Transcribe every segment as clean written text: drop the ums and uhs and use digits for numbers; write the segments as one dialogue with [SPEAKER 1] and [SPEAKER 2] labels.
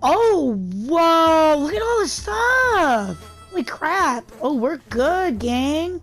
[SPEAKER 1] Oh, whoa! Look at all this stuff! Holy crap! Oh, we're good, gang.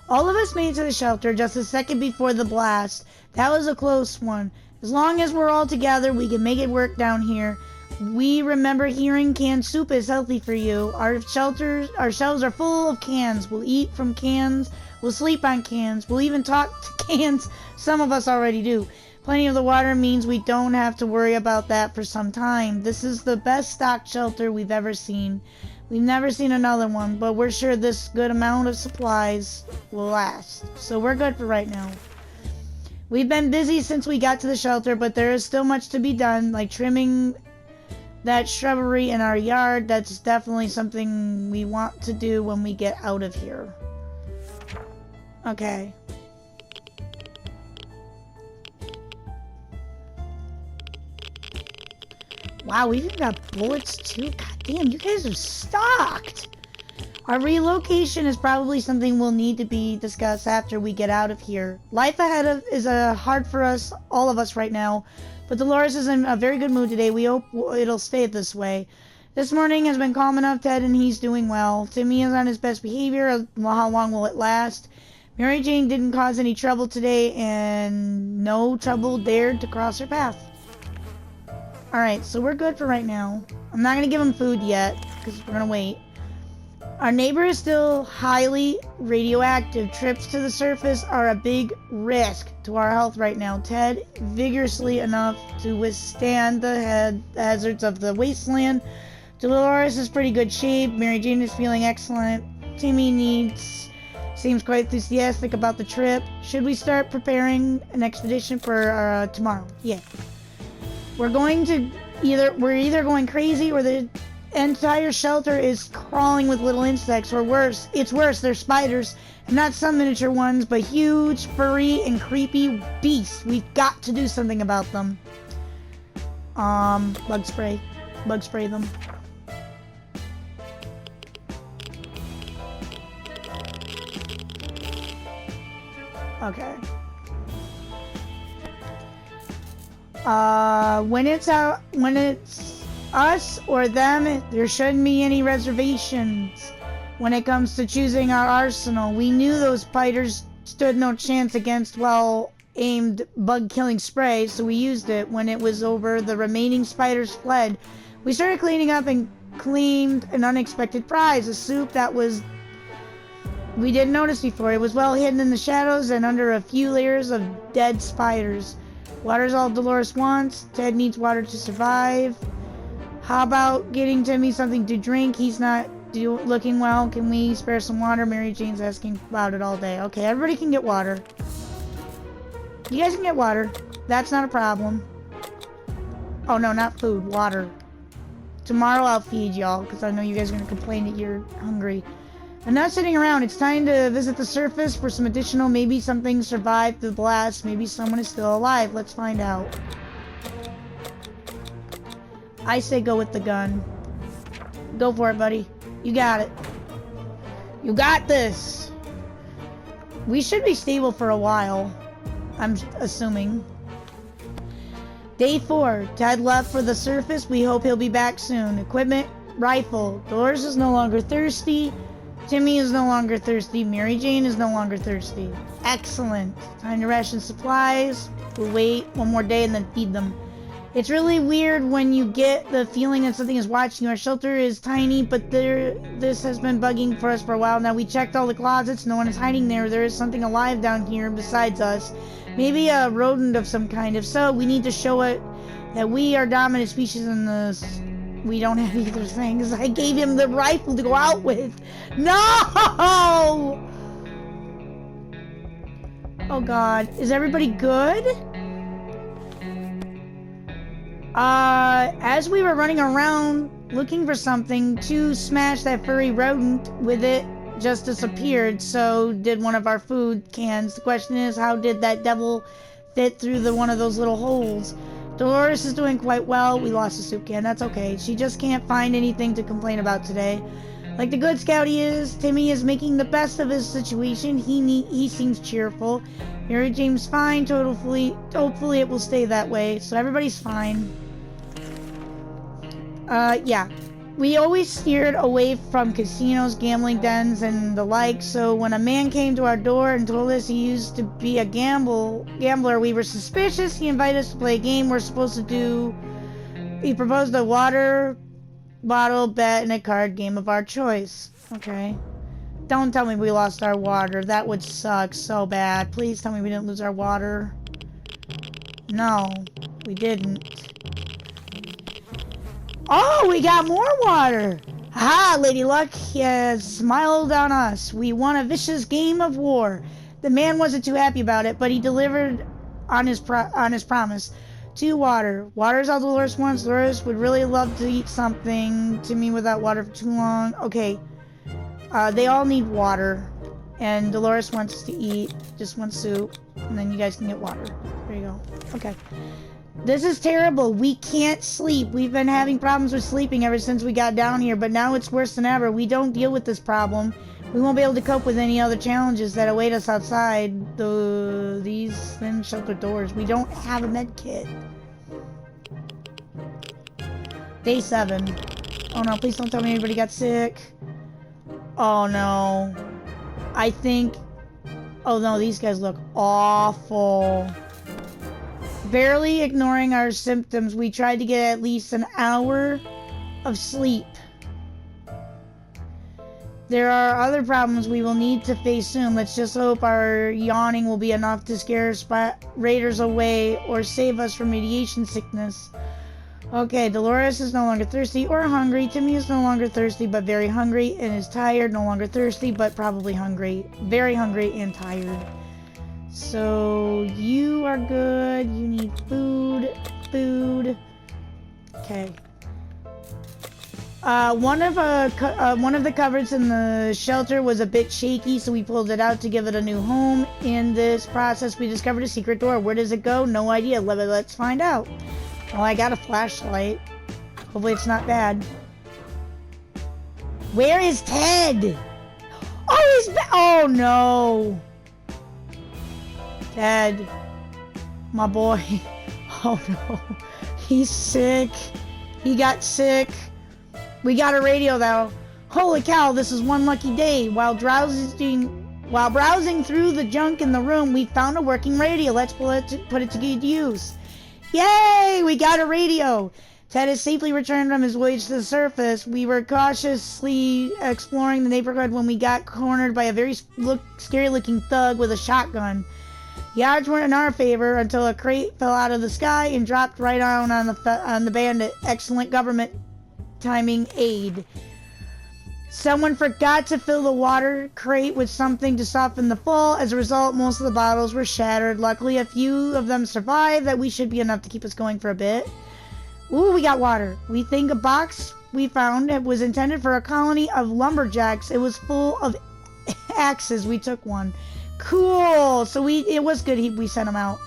[SPEAKER 1] All of us made it to the shelter just a second before the blast. That was a close one. As long as we're all together, we can make it work down here. We remember hearing canned soup is healthy for you. Our shelves are full of cans. We'll eat from cans. We'll sleep on cans. We'll even talk to cans. Some of us already do. Plenty of the water means we don't have to worry about that for some time. This is the best stocked shelter we've ever seen. We've never seen another one, but we're sure this good amount of supplies will last. So we're good for right now. We've been busy since we got to the shelter, but there is still much to be done, like trimming that shrubbery in our yard. That's definitely something we want to do when we get out of here. Okay. Wow, we even got bullets too. God damn, you guys are stocked. Our relocation is probably something we'll need to be discussed after we get out of here. Life ahead is hard for us, all of us right now, but Dolores is in a very good mood today. We hope it'll stay this way. This morning has been calm enough, Ted, and he's doing well. Timmy is on his best behavior. How long will it last? Mary Jane didn't cause any trouble today, and no trouble dared to cross her path. Alright, so we're good for right now. I'm not going to give him food yet, because we're going to wait. Our neighbor is still highly radioactive. Trips to the surface are a big risk to our health right now. Ted, vigorously enough to withstand the hazards of the wasteland. Dolores is pretty good shape. Mary Jane is feeling excellent. Timmy seems quite enthusiastic about the trip. Should we start preparing an expedition for tomorrow? Yeah. We're either going crazy or the entire shelter is crawling with little insects, or worse. It's worse, they're spiders. And not some miniature ones, but huge, furry, and creepy beasts. We've got to do something about them. Bug spray. Bug spray them. Okay. When it's us or them, there shouldn't be any reservations when it comes to choosing our arsenal. We knew those spiders stood no chance against well-aimed bug-killing spray, so we used it. When it was over, the remaining spiders fled. We started cleaning up and claimed an unexpected prize, a soup that we didn't notice before. It was well hidden in the shadows and under a few layers of dead spiders. Water's all Dolores wants. Ted needs water to survive. How about getting Timmy something to drink? He's not looking well. Can we spare some water? Mary Jane's asking about it all day. Okay, everybody can get water. You guys can get water. That's not a problem. Oh no, not food. Water. Tomorrow I'll feed y'all, because I know you guys are going to complain that you're hungry. I'm not sitting around. It's time to visit the surface for some additional. Maybe something survived the blast. Maybe someone is still alive. Let's find out. I say go with the gun. Go for it, buddy. You got it. You got this. We should be stable for a while, I'm assuming. Day 4. Ted left for the surface. We hope he'll be back soon. Equipment, rifle. Dolores is no longer thirsty. Timmy is no longer thirsty. Mary Jane is no longer thirsty. Excellent. Time to ration supplies. We'll wait one more day and then feed them. It's really weird when you get the feeling that something is watching you. Our shelter is tiny, but this has been bugging for us for a while now. We checked all the closets. No one is hiding there. There is something alive down here besides us. Maybe a rodent of some kind. If so, we need to show it that we are dominant species in this. We don't have either things. I gave him the rifle to go out with. No! Oh God. Is everybody good? As we were running around looking for something to smash that furry rodent with, it just disappeared. So did one of our food cans. The question is, how did that devil fit through one of those little holes? Dolores is doing quite well. We lost a soup can. That's okay. She just can't find anything to complain about today. Like the good scout he is, Timmy is making the best of his situation. He seems cheerful. Mary Jane's fine. Hopefully it will stay that way. So everybody's fine. Yeah. We always steered away from casinos, gambling dens, and the like, so when a man came to our door and told us he used to be a gambler, we were suspicious. He invited us to play a game we're supposed to do. He proposed a water bottle bet and a card game of our choice. Okay. Don't tell me we lost our water. That would suck so bad. Please tell me we didn't lose our water. No, we didn't. Oh, we got more water! Ha! Lady Luck has smiled on us. We won a vicious game of war. The man wasn't too happy about it, but he delivered on his promise. 2 water. Water's all Dolores wants. Dolores would really love to eat something to me without water for too long. Okay. They all need water. And Dolores wants to eat just one soup. And then you guys can get water. There you go. Okay. This is terrible. We can't sleep. We've been having problems with sleeping ever since we got down here, but now it's worse than ever. We don't deal with this problem. We won't be able to cope with any other challenges that await us outside these thin sheltered doors. We don't have a med kit. Day 7. Oh no, please don't tell me anybody got sick. Oh no. I think... Oh no, these guys look awful. Barely ignoring our symptoms, we tried to get at least an hour of sleep. There are other problems we will need to face soon. Let's just hope our yawning will be enough to scare raiders away or save us from radiation sickness. Okay, Dolores is no longer thirsty or hungry. Timmy is no longer thirsty but very hungry and is tired. No longer thirsty but probably hungry. Very hungry and tired. So, you are good. You need food. Food. Okay. One of the cupboards in the shelter was a bit shaky, so we pulled it out to give it a new home. In this process, we discovered a secret door. Where does it go? No idea. Let's find out. Well, I got a flashlight. Hopefully it's not bad. Where is Ted? Oh, he's back. Oh, no. Ted. My boy. Oh, no. He's sick. He got sick. We got a radio, though. Holy cow, this is one lucky day. While browsing through the junk in the room, we found a working radio. Let's put it to good use. Yay! We got a radio! Ted has safely returned from his voyage to the surface. We were cautiously exploring the neighborhood when we got cornered by a very scary-looking thug with a shotgun. The odds weren't in our favor until a crate fell out of the sky and dropped right down on the bandit. Excellent government timing aid. Someone forgot to fill the water crate with something to soften the fall. As a result, most of the bottles were shattered. Luckily, a few of them survived. That should be enough to keep us going for a bit. Ooh, we got water. We think a box we found was intended for a colony of lumberjacks. It was full of axes. We took one. Cool. So it was good we sent them out.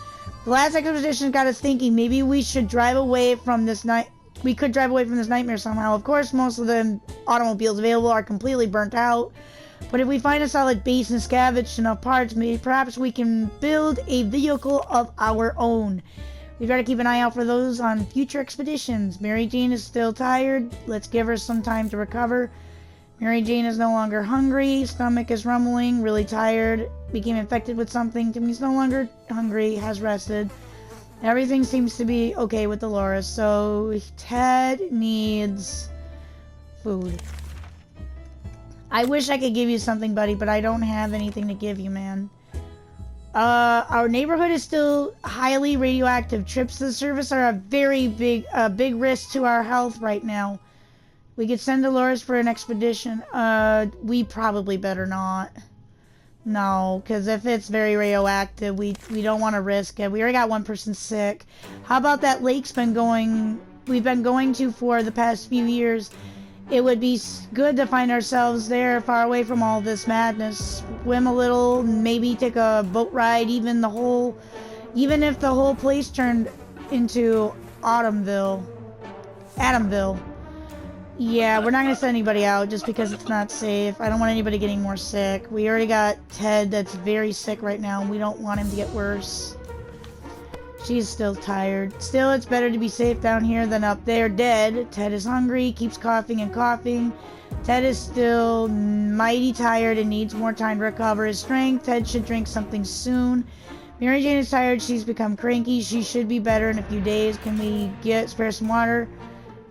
[SPEAKER 1] The last expedition got us thinking maybe we should drive away from this night. We could drive away from this nightmare somehow. Of course, most of the automobiles available are completely burnt out. But if we find a solid base and scavenge enough parts, perhaps we can build a vehicle of our own. We've got to keep an eye out for those on future expeditions. Mary Jane is still tired. Let's give her some time to recover. Mary Jane is no longer hungry. Stomach is rumbling. Really tired. Became infected with something. Timmy's no longer hungry. Has rested. Everything seems to be okay with Dolores, so Ted needs food. I wish I could give you something, buddy, but I don't have anything to give you, man. Our neighborhood is still highly radioactive. Trips to the surface are a very big risk to our health right now. We could send Dolores for an expedition. We probably better not. No, because if it's very radioactive, we don't want to risk it. We already got one person sick. How about that lake's we've been going to for the past few years? It would be good to find ourselves there, far away from all this madness. Swim a little, maybe take a boat ride, even if the whole place turned into Atomville. Yeah, we're not going to send anybody out just because it's not safe. I don't want anybody getting more sick. We already got Ted that's very sick right now, and we don't want him to get worse. She's still tired. Still, it's better to be safe down here than up there dead. Ted is hungry, keeps coughing and coughing. Ted is still mighty tired and needs more time to recover his strength. Ted should drink something soon. Mary Jane is tired. She's become cranky. She should be better in a few days. Can we spare some water?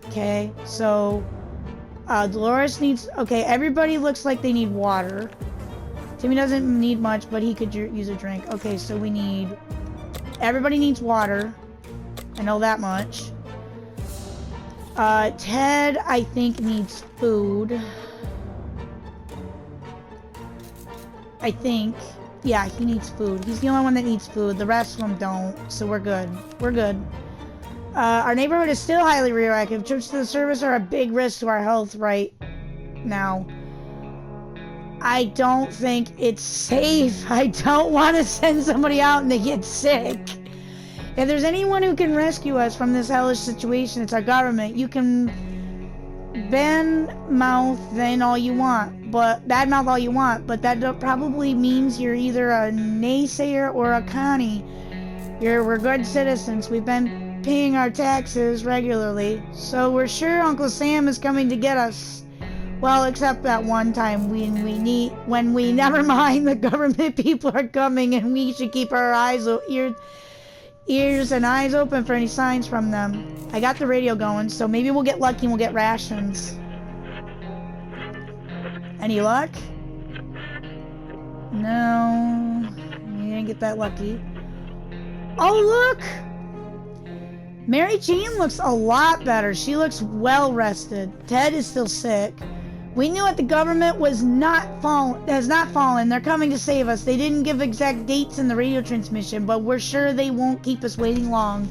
[SPEAKER 1] Okay, so Dolores needs... Okay, everybody looks like they need water. Timmy doesn't need much, but he could use a drink. Okay, so we need... Everybody needs water. I know that much. Ted, I think, needs food. I think. Yeah, he needs food. He's the only one that needs food. The rest of them don't, so we're good. We're good. Our neighborhood is still highly radioactive. Trips to the service are a big risk to our health right now. I don't think it's safe. I don't want to send somebody out and they get sick. If there's anyone who can rescue us from this hellish situation, it's our government. You can badmouth all you want, but that probably means you're either a naysayer or a Connie. We're good citizens. We've been paying our taxes regularly, so we're sure Uncle Sam is coming to get us. Well, except that one time when we never mind, the government people are coming, and we should keep our ears and eyes open for any signs from them. I got the radio going, so maybe we'll get lucky and we'll get rations. Any luck? No, you didn't get that lucky. Oh, look! Mary Jane looks a lot better. She looks well rested. Ted is still sick. We knew it. The government has not fallen. They're coming to save us. They didn't give exact dates in the radio transmission, but we're sure they won't keep us waiting long.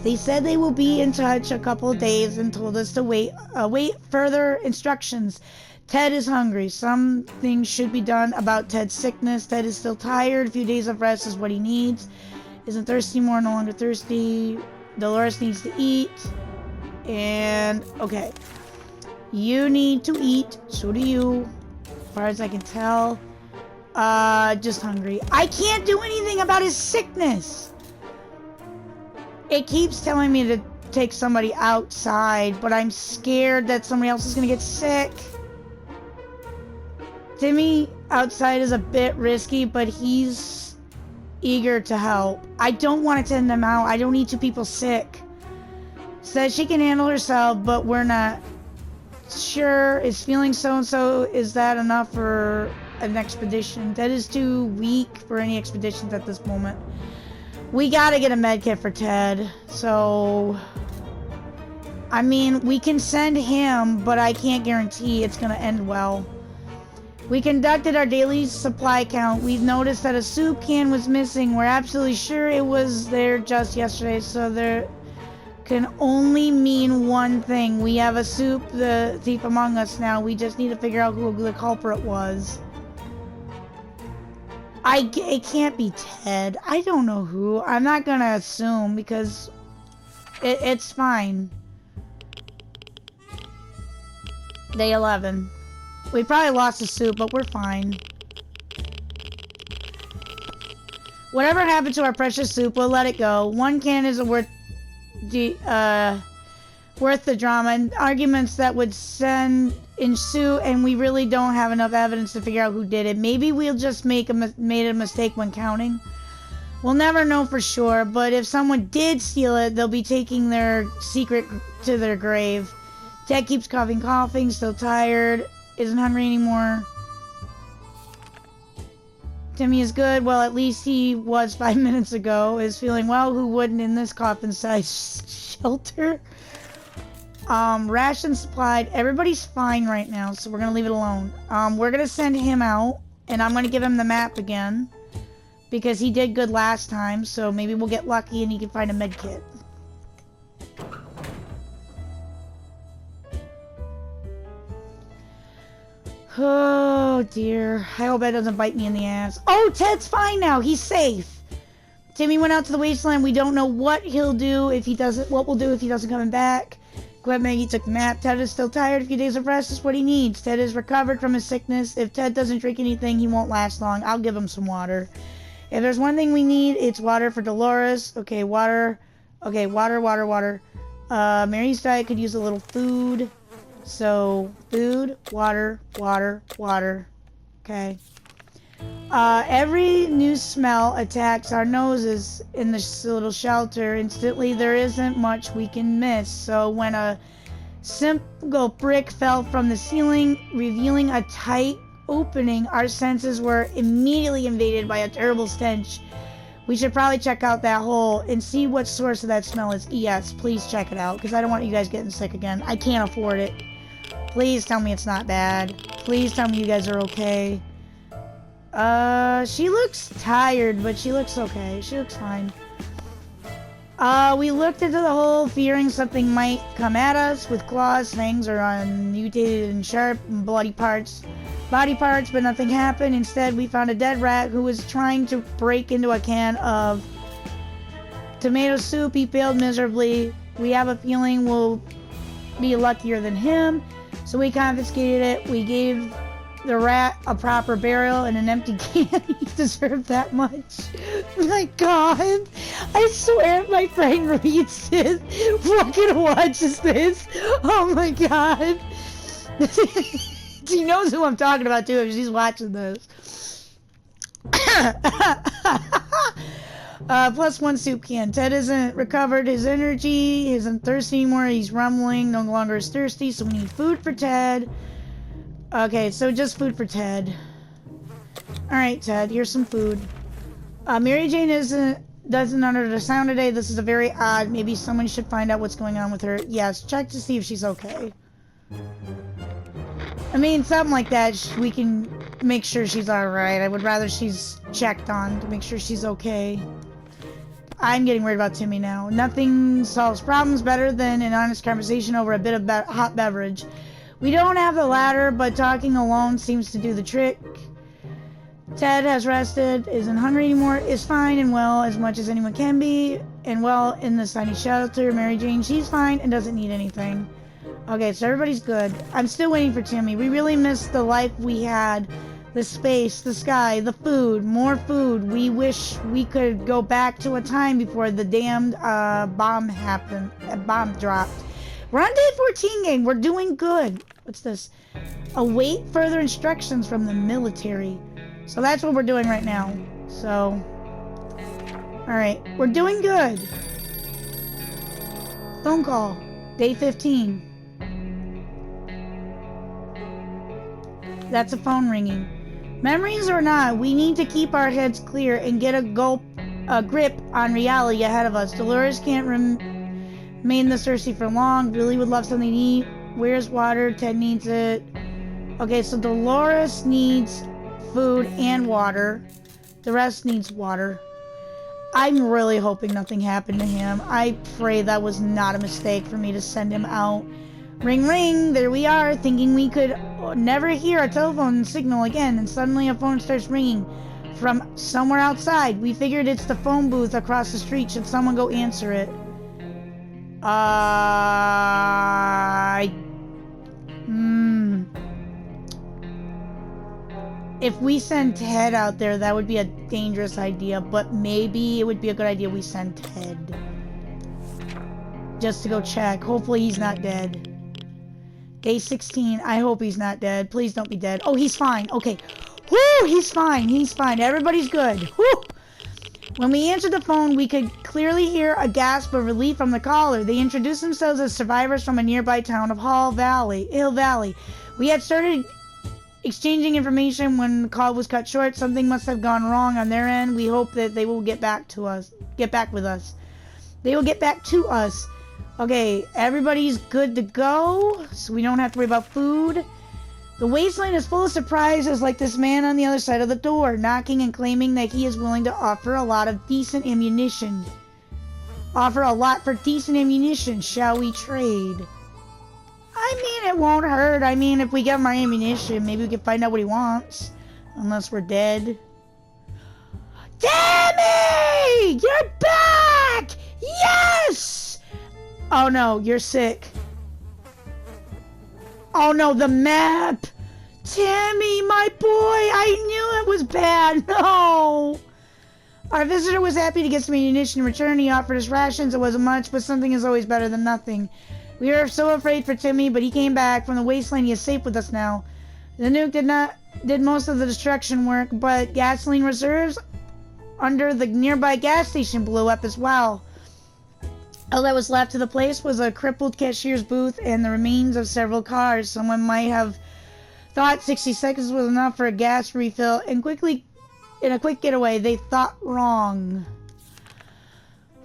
[SPEAKER 1] They said they will be in touch a couple of days and told us to wait further instructions. Ted is hungry. Something should be done about Ted's sickness. Ted is still tired. A few days of rest is what he needs. Isn't thirsty more, no longer thirsty. Dolores needs to eat. And, okay. You need to eat. So do you. As far as I can tell. Just hungry. I can't do anything about his sickness. It keeps telling me to take somebody outside, but I'm scared that somebody else is gonna get sick. Timmy outside is a bit risky, but he's eager to help. I don't want to send them out. I don't need two people sick. Says she can handle herself, but we're not sure. Is feeling so-and-so, is that enough for an expedition? That is too weak for any expeditions at this moment. We gotta get a med kit for Ted, so... I mean, we can send him, but I can't guarantee it's gonna end well. We conducted our daily supply count. We've noticed that a soup can was missing. We're absolutely sure it was there just yesterday, so there can only mean one thing. We have a soup, the thief among us now. We just need to figure out who the culprit was. It can't be Ted. I don't know who. I'm not gonna assume because it's fine. Day 11. We probably lost the soup, but we're fine. Whatever happened to our precious soup, we'll let it go. One can isn't worth the drama, and arguments that would ensue, and we really don't have enough evidence to figure out who did it. Maybe we'll just made a mistake when counting. We'll never know for sure, but if someone did steal it, they'll be taking their secret to their grave. Ted keeps coughing, still tired, isn't hungry anymore. Timmy is good. Well, at least he was 5 minutes ago. Is feeling well. Who wouldn't in this coffin-sized shelter? Ration supplied. Everybody's fine right now, so we're gonna leave it alone. We're gonna send him out, and I'm gonna give him the map again because he did good last time. So maybe we'll get lucky and he can find a med kit. Oh dear. I hope that doesn't bite me in the ass. Oh, Ted's fine now. He's safe. Timmy went out to the wasteland. We don't know what he'll do if he doesn't. What we'll do if he doesn't come back. Glad Maggie took the map. Ted is still tired. A few days of rest is what he needs. Ted is recovered from his sickness. If Ted doesn't drink anything, he won't last long. I'll give him some water. If there's one thing we need, it's water for Dolores. Okay, water. Okay, water. Mary's diet could use a little food. So, food, water. Okay. Every new smell attacks our noses in this little shelter. Instantly, there isn't much we can miss. So, when a simple brick fell from the ceiling, revealing a tight opening, our senses were immediately invaded by a terrible stench. We should probably check out that hole and see what source of that smell is. Yes, please check it out, because I don't want you guys getting sick again. I can't afford it. Please tell me it's not bad. Please tell me you guys are okay. She looks tired, but she looks okay. She looks fine. We looked into the hole, fearing something might come at us with claws, fangs, or mutated and sharp and body parts, but nothing happened. Instead, we found a dead rat who was trying to break into a can of tomato soup. He failed miserably. We have a feeling we'll be luckier than him, so we confiscated it. We gave the rat a proper burial and an empty can. He deserved that much. My God, I swear if my friend reads this, fucking watches this, oh my God. She knows who I'm talking about too if she's watching this. +1 soup can. Ted isn't recovered his energy, he isn't thirsty anymore, he's rumbling, no longer is thirsty, so we need food for Ted. Okay, so just food for Ted. Alright, Ted, here's some food. Mary Jane doesn't under the sound today. This is a very odd. Maybe someone should find out what's going on with her. Yes, check to see if she's okay. I mean, something like that, we can make sure she's alright. I would rather she's checked on to make sure she's okay. I'm getting worried about Timmy now. Nothing solves problems better than an honest conversation over a bit of hot beverage. We don't have the ladder, but talking alone seems to do the trick. Ted has rested, isn't hungry anymore, is fine and well as much as anyone can be, and well in the tiny shelter. Mary Jane, she's fine and doesn't need anything. Okay, so everybody's good. I'm still waiting for Timmy. We really miss the life we had. The space, the sky, the food, more food. We wish we could go back to a time before the damned bomb dropped. We're on day 14, gang. We're doing good. What's this? Await further instructions from the military. So that's what we're doing right now. So, alright. We're doing good. Phone call. Day 15. That's a phone ringing. Memories or not, we need to keep our heads clear and get a grip on reality ahead of us. Dolores can't remain this thirsty for long. Really would love something to eat. Where's water? Ted needs it. Okay, so Dolores needs food and water. The rest needs water. I'm really hoping nothing happened to him. I pray that was not a mistake for me to send him out. Ring, ring. There we are, thinking we could never hear a telephone signal again, and suddenly a phone starts ringing from somewhere outside. We figured it's the phone booth across the street. Should someone go answer it? If we send Ted out there, that would be a dangerous idea, but maybe it would be a good idea we send Ted. Just to go check. Hopefully he's not dead. Day 16. I hope he's not dead. Please don't be dead. Oh, he's fine. Okay. Woo! He's fine. He's fine. Everybody's good. Woo! When we answered the phone, we could clearly hear a gasp of relief from the caller. They introduced themselves as survivors from a nearby town of Hill Valley. We had started exchanging information when the call was cut short. Something must have gone wrong on their end. We hope that they will get back with us. They will get back to us. Okay, everybody's good to go, so we don't have to worry about food. The wasteland is full of surprises, like this man on the other side of the door, knocking and claiming that he is willing to offer a lot for decent ammunition. Shall we trade? I mean, it won't hurt. I mean, if we give him our ammunition, maybe we can find out what he wants. Unless we're dead. Tammy! You're back! Yes! Oh no, you're sick. Oh no, the map! Tammy, my boy! I knew it was bad! No! Our visitor was happy to get some ammunition in return. He offered us rations. It wasn't much, but something is always better than nothing. We were so afraid for Timmy, but he came back from the wasteland. He is safe with us now. The nuke did most of the destruction work, but gasoline reserves under the nearby gas station blew up as well. All that was left of the place was a crippled cashier's booth and the remains of several cars. Someone might have thought 60 seconds was enough for a gas refill, and in a quick getaway, they thought wrong.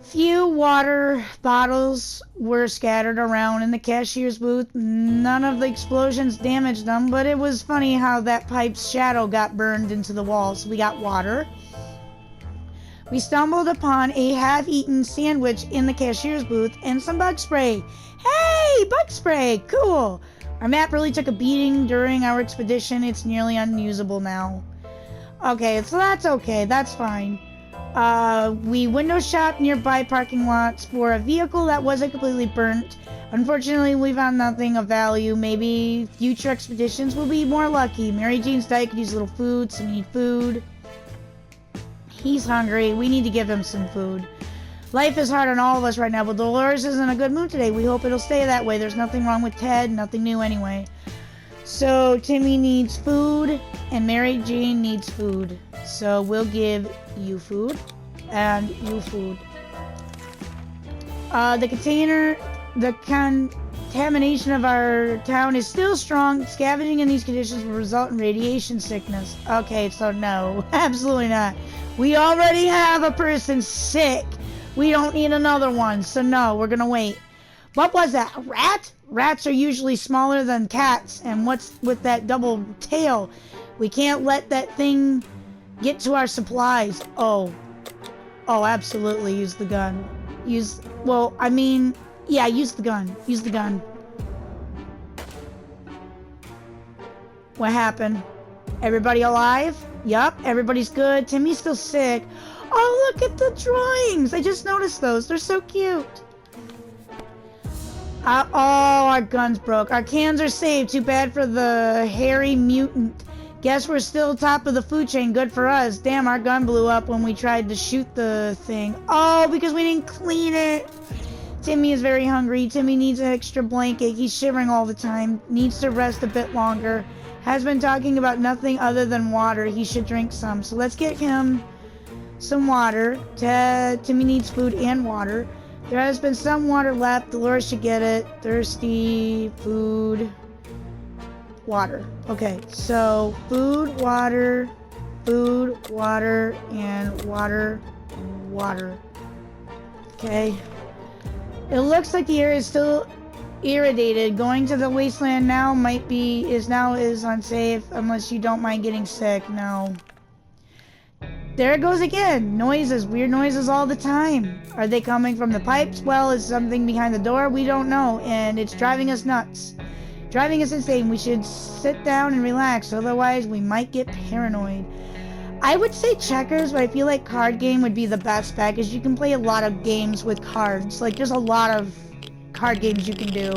[SPEAKER 1] Few water bottles were scattered around in the cashier's booth. None of the explosions damaged them, but it was funny how that pipe's shadow got burned into the walls. We got water. We stumbled upon a half-eaten sandwich in the cashier's booth and some bug spray. Hey, bug spray! Cool! Our map really took a beating during our expedition. It's nearly unusable now. Okay, so that's okay. That's fine. We window shopped nearby parking lots for a vehicle that wasn't completely burnt. Unfortunately, we found nothing of value. Maybe future expeditions will be more lucky. Mary Jane's diet could use a little food, so we need food. He's hungry. We need to give him some food. Life is hard on all of us right now, but Dolores is in a good mood today. We hope it'll stay that way. There's nothing wrong with Ted, nothing new anyway. So Timmy needs food, and Mary Jane needs food. So we'll give you food, and you food. The contamination of our town is still strong. Scavenging in these conditions will result in radiation sickness. Okay, so no, absolutely not. We already have a person sick. We don't need another one, so no, we're gonna wait. What was that, a rat? Rats are usually smaller than cats, and what's with that double tail? We can't let that thing get to our supplies. Oh, absolutely, use the gun. Use the gun. Use the gun. What happened? Everybody alive? Yup, everybody's good. Timmy's still sick. Oh, look at the drawings! I just noticed those. They're so cute. Our guns broke. Our cans are saved. Too bad for the hairy mutant. Guess we're still top of the food chain. Good for us. Damn, our gun blew up when we tried to shoot the thing. Oh, because we didn't clean it. Timmy is very hungry. Timmy needs an extra blanket. He's shivering all the time. Needs to rest a bit longer. Has been talking about nothing other than water. He should drink some. So let's get him some water. Timmy needs food and water. There has been some water left. Dolores should get it. Thirsty, food, water. Okay, so food, water, and water. Okay. It looks like the area is still irritated. Going to the wasteland now is unsafe unless you don't mind getting sick. No. There it goes again. Noises, weird noises all the time. Are they coming from the pipes? Well, is something behind the door? We don't know, and it's driving us nuts. Driving us insane. We should sit down and relax, otherwise we might get paranoid. I would say checkers, but I feel like card game would be the best bet, because you can play a lot of games with cards. Like, there's a lot of card games you can do.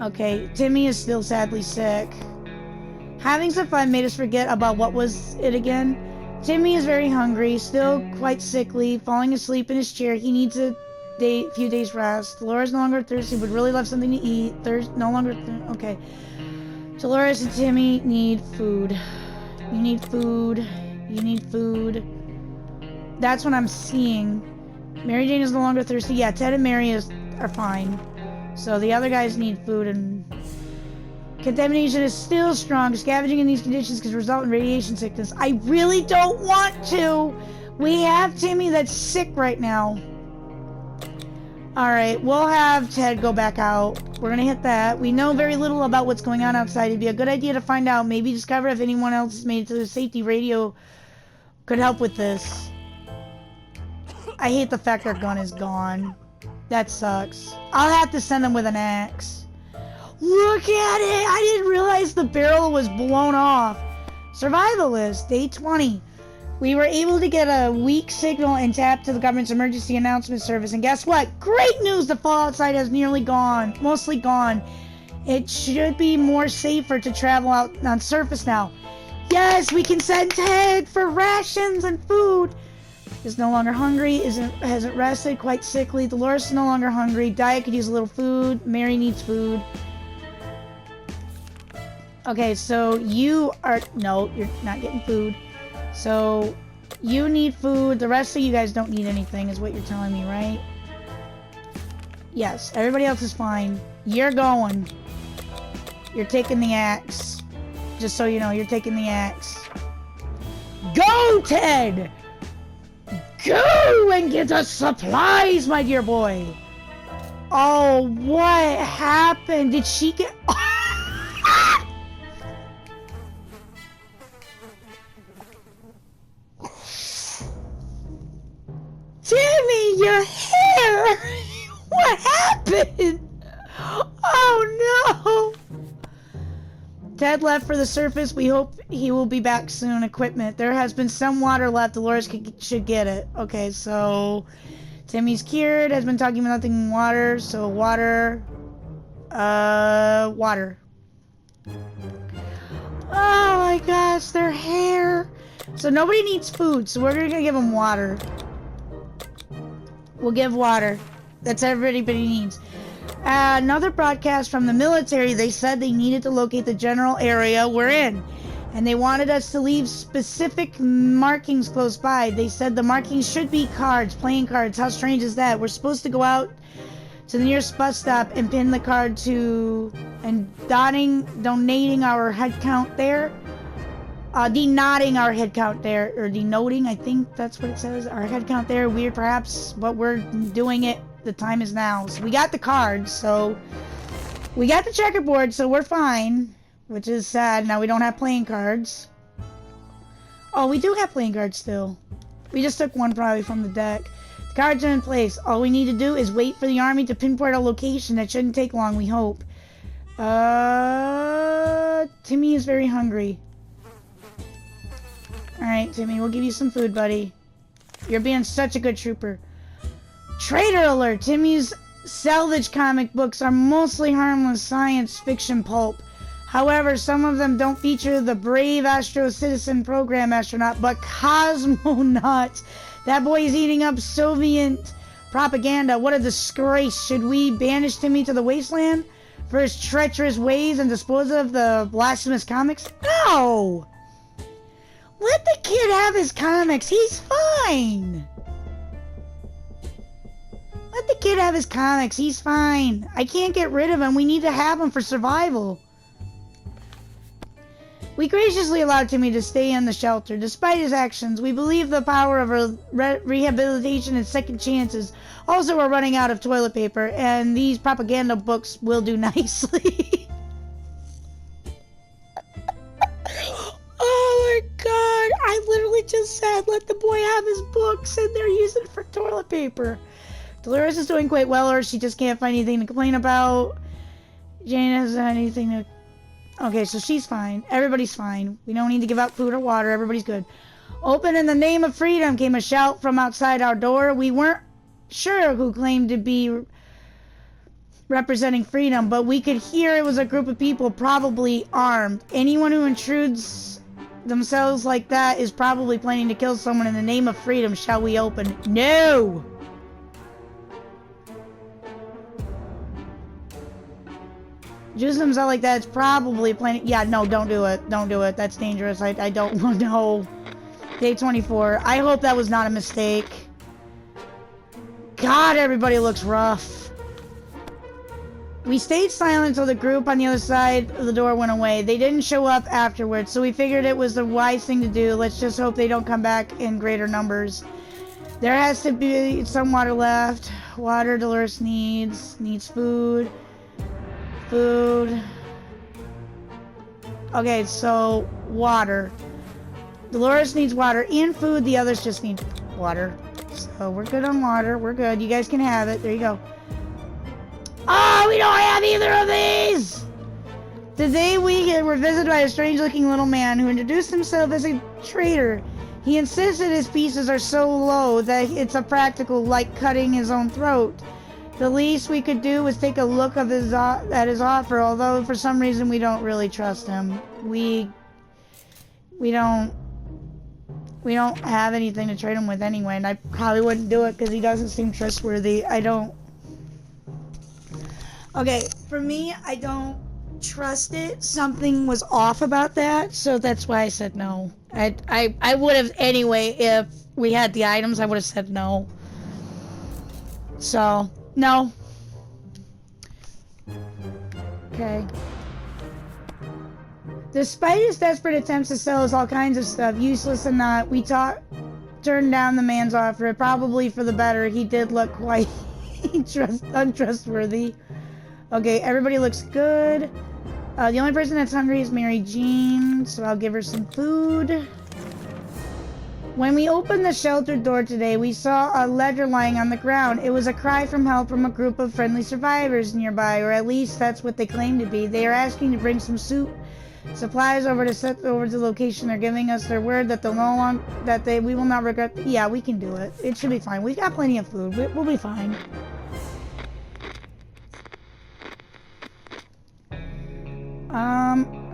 [SPEAKER 1] Okay, Timmy is still sadly sick. Having some fun made us forget about what was it again. Timmy is very hungry, still quite sickly, falling asleep in his chair. He needs a few days rest. Dolores no longer thirsty, would really love something to eat. Okay. Dolores and Timmy need food. You need food. You need food. That's what I'm seeing. Mary Jane is no longer thirsty. Yeah, Ted and Mary are fine. So the other guys need food, and contamination is still strong. Scavenging in these conditions can result in radiation sickness. I really don't want to. We have Timmy that's sick right now. Alright, we'll have Ted go back out. We're gonna hit that. We know very little about what's going on outside. It'd be a good idea to find out. Maybe discover if anyone else has made it to the safety radio could help with this. I hate the fact our gun is gone. That sucks. I'll have to send them with an axe. Look at it! I didn't realize the barrel was blown off. Survivalist, day 20. We were able to get a weak signal and tap to the government's emergency announcement service. And guess what? Great news! The fallout site has nearly gone. Mostly gone. It should be more safer to travel out on surface now. Yes, we can send Ted for rations and food. Is no longer hungry, hasn't rested, quite sickly. Dolores is no longer hungry. Diet could use a little food. Mary needs food. Okay, so you are... No, you're not getting food. So, you need food. The rest of you guys don't need anything, is what you're telling me, right? Yes, everybody else is fine. You're going. You're taking the axe. Just so you know, you're taking the axe. Go, Ted! Go and get us supplies, my dear boy! Oh, what happened? Did she get... Timmy, your hair! What happened? Oh no! Ted left for the surface. We hope he will be back soon. Equipment. There has been some water left. Dolores should get it. Okay, so... Timmy's cured. Has been talking about nothing water. So water... water. Oh my gosh, their hair. So nobody needs food, so we're gonna give them water. We'll give water. That's everybody needs. Another broadcast from the military, they said they needed to locate the general area we're in. And they wanted us to leave specific markings close by. They said the markings should be cards, playing cards. How strange is that? We're supposed to go out to the nearest bus stop and pin the card to... and donating our head count there. Denoting our head count there, or denoting, I think that's what it says, our head count there. Weird perhaps, but we're doing it. The time is now. So we got the cards, so we got the checkerboard, so we're fine, which is sad. Now we don't have playing cards. Oh, we do have playing cards still. We just took one probably from the deck. The cards are in place. All we need to do is wait for the army to pinpoint a location. That shouldn't take long, we hope. Timmy is very hungry. Alright, Timmy, we'll give you some food, buddy. You're being such a good trooper. Traitor alert! Timmy's salvage comic books are mostly harmless science fiction pulp. However, some of them don't feature the brave Astro Citizen program astronaut, but cosmonaut. That boy is eating up Soviet propaganda. What a disgrace. Should we banish Timmy to the wasteland for his treacherous ways and dispose of the blasphemous comics? No! Let the kid have his comics. He's fine. Let the kid have his comics. He's fine. I can't get rid of him. We need to have him for survival. We graciously allowed Timmy to stay in the shelter. Despite his actions, we believe the power of rehabilitation and second chances. Also, we're running out of toilet paper, and these propaganda books will do nicely. Oh my god, I literally just said let the boy have his books and they're using it for toilet paper. Dolores is doing quite well, or she just can't find anything to complain about. Jane hasn't had anything to... Okay, so she's fine. Everybody's fine. We don't need to give out food or water. Everybody's good. Open in the name of freedom, came a shout from outside our door. We weren't sure who claimed to be representing freedom, but we could hear it was a group of people probably armed. Anyone who intrudes themselves like that is probably planning to kill someone in the name of freedom. Shall we open? No! Juicing himself like that is probably planning... Yeah, no, don't do it. Don't do it. That's dangerous. I don't want to know. Day 24. I hope that was not a mistake. God, everybody looks rough. We stayed silent until the group on the other side of the door went away. They didn't show up afterwards, so we figured it was the wise thing to do. Let's just hope they don't come back in greater numbers. There has to be some water left. Water Dolores needs food. Food. Okay, so water. Dolores needs water and food. The others just need water. So we're good on water. We're good. You guys can have it. There you go. Oh, we don't have either of these! Today we were visited by a strange-looking little man who introduced himself as a traitor. He insisted his pieces are so low that it's a practical, like cutting his own throat. The least we could do was take a look at his offer, although for some reason we don't really trust him. we don't have anything to trade him with anyway, and I probably wouldn't do it because he doesn't seem trustworthy. Okay, for me, I don't trust it. Something was off about that, so that's why I said no. I would have anyway if we had the items. I would have said no. So no. Okay. Despite his desperate attempts to sell us all kinds of stuff, useless or not, we turned down the man's offer, probably for the better. He did look quite untrustworthy. Okay, everybody looks good. The only person that's hungry is Mary Jean, so I'll give her some food. When we opened the shelter door today, we saw a ledger lying on the ground. It was a cry from help from a group of friendly survivors nearby, or at least that's what they claim to be. They are asking to bring some supplies over to the location. They're giving us their word that we will not regret. Yeah, we can do it. It should be fine. We've got plenty of food. We'll be fine.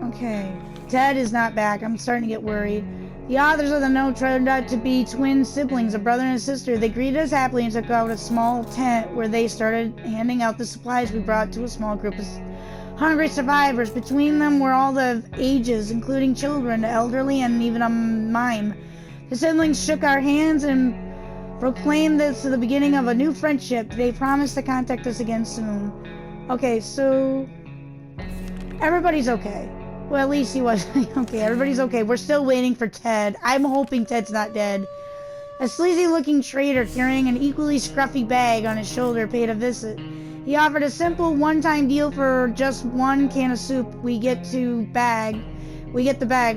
[SPEAKER 1] Okay. Ted is not back. I'm starting to get worried. The authors of the note turned out to be twin siblings, a brother and a sister. They greeted us happily and took out a small tent where they started handing out the supplies we brought to a small group of hungry survivors. Between them were all the ages, including children, elderly, and even a mime. The siblings shook our hands and proclaimed this the beginning of a new friendship. They promised to contact us again soon. Okay, so everybody's okay. Well, at least he was. Okay, everybody's okay. We're still waiting for Ted. I'm hoping Ted's not dead. A sleazy-looking trader carrying an equally scruffy bag on his shoulder paid a visit. He offered a simple one-time deal for just one can of soup. We get the bag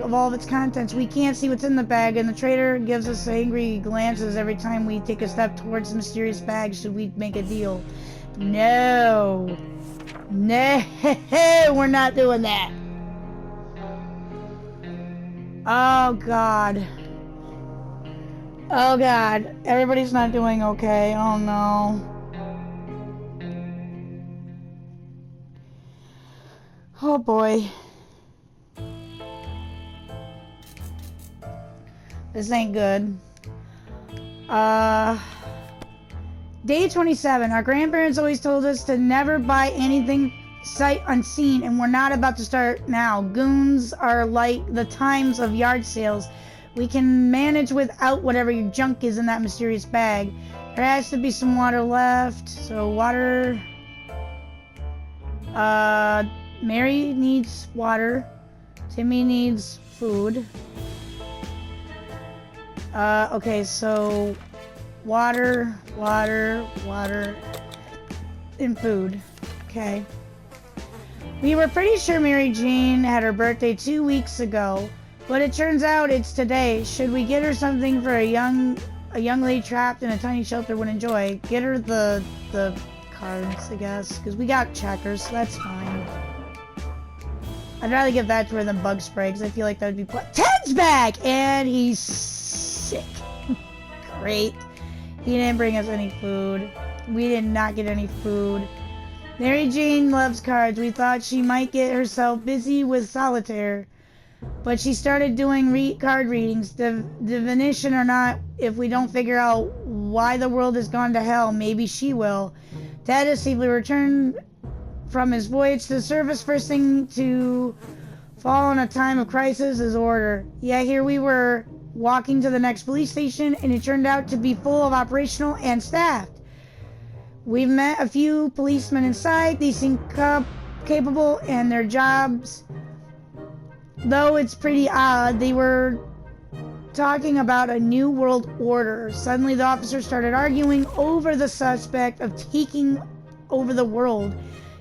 [SPEAKER 1] of all of its contents. We can't see what's in the bag, and the trader gives us angry glances every time we take a step towards the mysterious bag. Should we make a deal? No. No, we're not doing that. Oh, God. Oh, God. Everybody's not doing okay. Oh, no. Oh, boy. This ain't good. Day 27. Our grandparents always told us to never buy anything sight unseen, and we're not about to start now. Goons are like the times of yard sales. We can manage without whatever your junk is in that mysterious bag. There has to be some water left. So water. Mary needs water. Timmy needs food. Okay, so water, and food. Okay. We were pretty sure Mary Jean had her birthday 2 weeks ago, but it turns out it's today. Should we get her something for a young lady trapped in a tiny shelter would enjoy? Get her the cards, I guess, because we got checkers, so that's fine. I'd rather give that to her than bug spray, because I feel like that would be... Ted's back! And he's sick. Great. He didn't bring us any food. We did not get any food. Mary Jane loves cards. We thought she might get herself busy with solitaire, but she started doing card readings. Divination or not, if we don't figure out why the world has gone to hell, maybe she will. Ted has safely returned from his voyage to the surface. First thing to fall in a time of crisis is order. Yeah, here we were walking to the next police station, and it turned out to be full of operational and staffed. We've met a few policemen inside. They seem capable in their jobs, though it's pretty odd. They were talking about a new world order. Suddenly the officers started arguing over the suspect of taking over the world.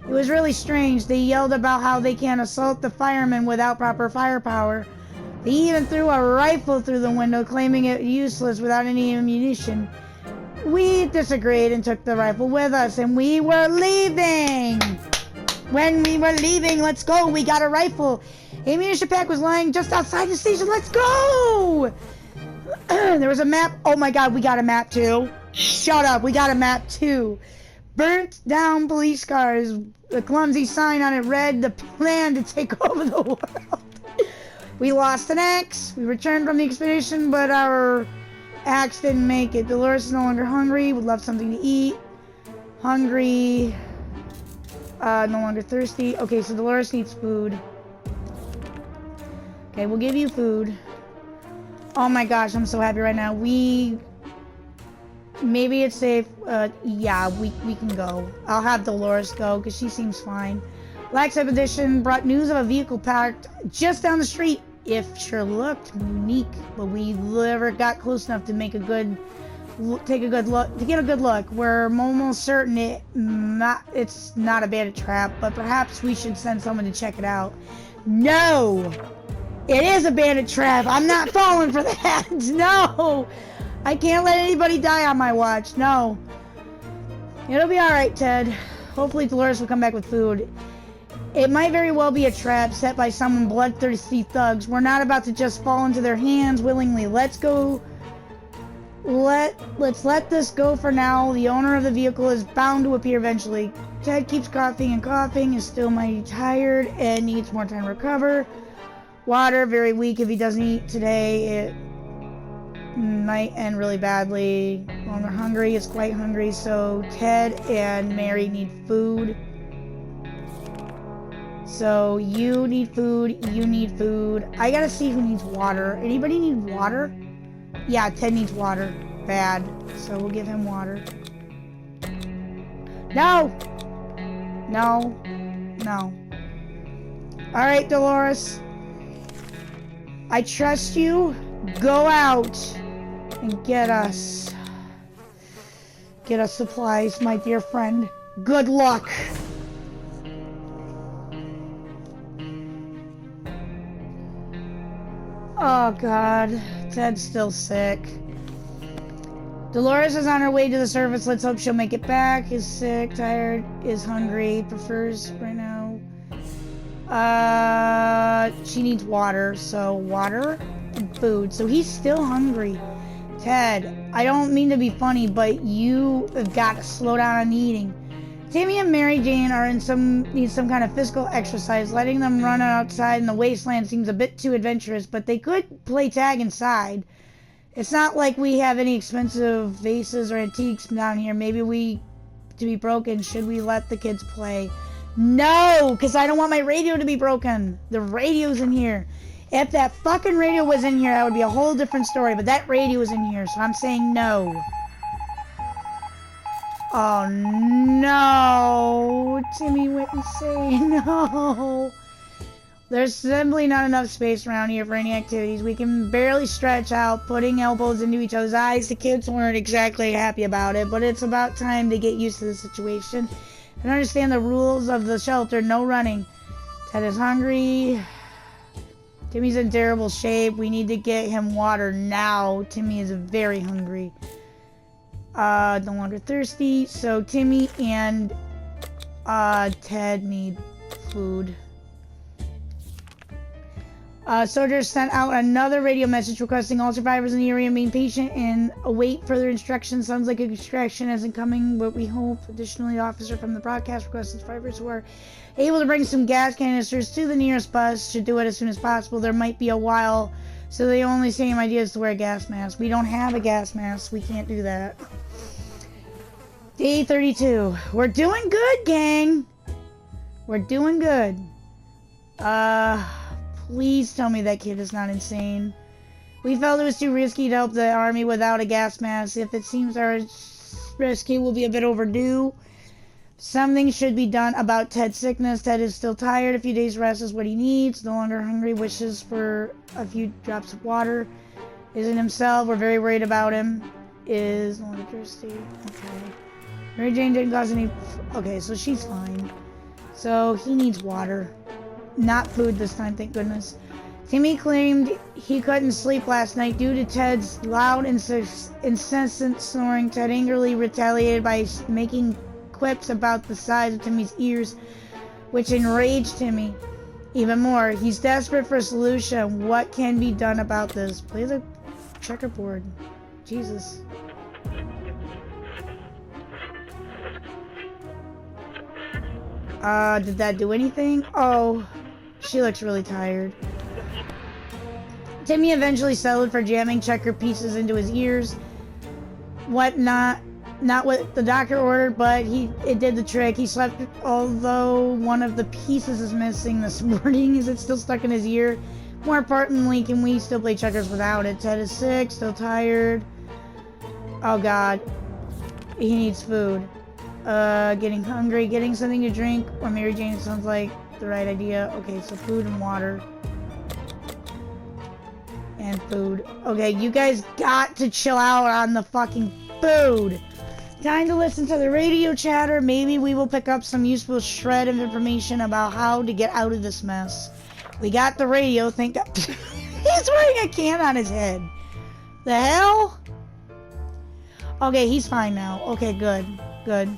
[SPEAKER 1] It was really strange. They yelled about how they can't assault the firemen without proper firepower. They even threw a rifle through the window, claiming it useless without any ammunition. We disagreed and took the rifle with us, and we were leaving. When we were leaving, let's go, we got a rifle. A ammunition pack was lying just outside the station. Let's go! There was a map. Oh my God, we got a map too. Shut up, we got a map too. Burnt down police cars. The clumsy sign on it read the plan to take over the world. We lost an axe. We returned from the expedition, but our axe didn't make it. Dolores is no longer hungry. Would love something to eat. Hungry. No longer thirsty. Okay, so Dolores needs food. Okay, we'll give you food. Oh my gosh, I'm so happy right now. Maybe it's safe. Yeah, we can go. I'll have Dolores go, because she seems fine. Lax Expedition brought news of a vehicle parked just down the street. It sure looked unique, but we never got close enough to make a good get a good look. We're almost certain it's not a bandit trap, but perhaps we should send someone to check it out. No! It is a bandit trap! I'm not falling for that! No! I can't let anybody die on my watch. No. It'll be alright, Ted. Hopefully Dolores will come back with food. It might very well be a trap set by some bloodthirsty thugs. We're not about to just fall into their hands willingly. Let's let this go for now. The owner of the vehicle is bound to appear eventually. Ted keeps coughing and coughing, is still mighty tired, and needs more time to recover. Water, very weak. If he doesn't eat today, it might end really badly. Longer hungry, is quite hungry, so Ted and Mary need food. So you need food, you need food. I gotta see who needs water. Anybody need water? Yeah, Ted needs water. Bad. So we'll give him water. No! No. No. Alright, Dolores. I trust you. Go out and get us supplies, my dear friend. Good luck. Oh God, Ted's still sick. Dolores is on her way to the surface. Let's hope she'll make it back. Is sick, tired, is hungry, prefers right now. She needs water, so water and food. So he's still hungry. Ted, I don't mean to be funny, but you have got to slow down on eating. Timmy and Mary Jane need some kind of physical exercise. Letting them run outside in the wasteland seems a bit too adventurous, but they could play tag inside. It's not like we have any expensive vases or antiques down here. Maybe to be broken. Should we let the kids play? No, because I don't want my radio to be broken. The radio's in here. If that fucking radio was in here, that would be a whole different story, but that radio is in here, so I'm saying no. Oh no, Timmy wouldn't say no. There's simply not enough space around here for any activities. We can barely stretch out, putting elbows into each other's eyes. The kids weren't exactly happy about it, but it's about time they get used to the situation and understand the rules of the shelter. No running. Ted is hungry. Timmy's in terrible shape. We need to get him water now. Timmy is very hungry. No longer thirsty, so Timmy and Ted need food. Soldiers sent out another radio message requesting all survivors in the area remain patient and await further instructions. Sounds like extraction isn't coming, but we hope. Additionally, the officer from the broadcast requested survivors who are able to bring some gas canisters to the nearest bus should do it as soon as possible. There might be a while, so the only same idea is to wear a gas mask. We don't have a gas mask. We can't do that. Day 32. We're doing good, gang. We're doing good. Please tell me that kid is not insane. We felt it was too risky to help the army without a gas mask. If it seems our rescue will be a bit overdue, something should be done about Ted's sickness. Ted is still tired. A few days rest is what he needs. No longer hungry. Wishes for a few drops of water. Isn't himself. We're very worried about him. Is no longer thirsty. Okay. Mary Jane didn't cause any... Okay, so she's fine. So he needs water. Not food this time, thank goodness. Timmy claimed he couldn't sleep last night due to Ted's loud, incessant snoring. Ted angrily retaliated by making quips about the size of Timmy's ears, which enraged Timmy even more. He's desperate for a solution. What can be done about this? Play the checkerboard. Jesus. Did that do anything? Oh, she looks really tired. Timmy eventually settled for jamming checker pieces into his ears. Not what the doctor ordered, but it did the trick. He slept, although one of the pieces is missing this morning. Is it still stuck in his ear? More importantly, can we still play checkers without it? Ted is sick, still tired. Oh god. He needs food. Getting hungry, getting something to drink, or Mary Jane sounds like the right idea. Okay, so food and water. And food. Okay, you guys got to chill out on the fucking food. Time to listen to the radio chatter. Maybe we will pick up some useful shred of information about how to get out of this mess. We got the radio, thank God. He's wearing a can on his head. The hell? Okay, he's fine now. Okay, good. Good.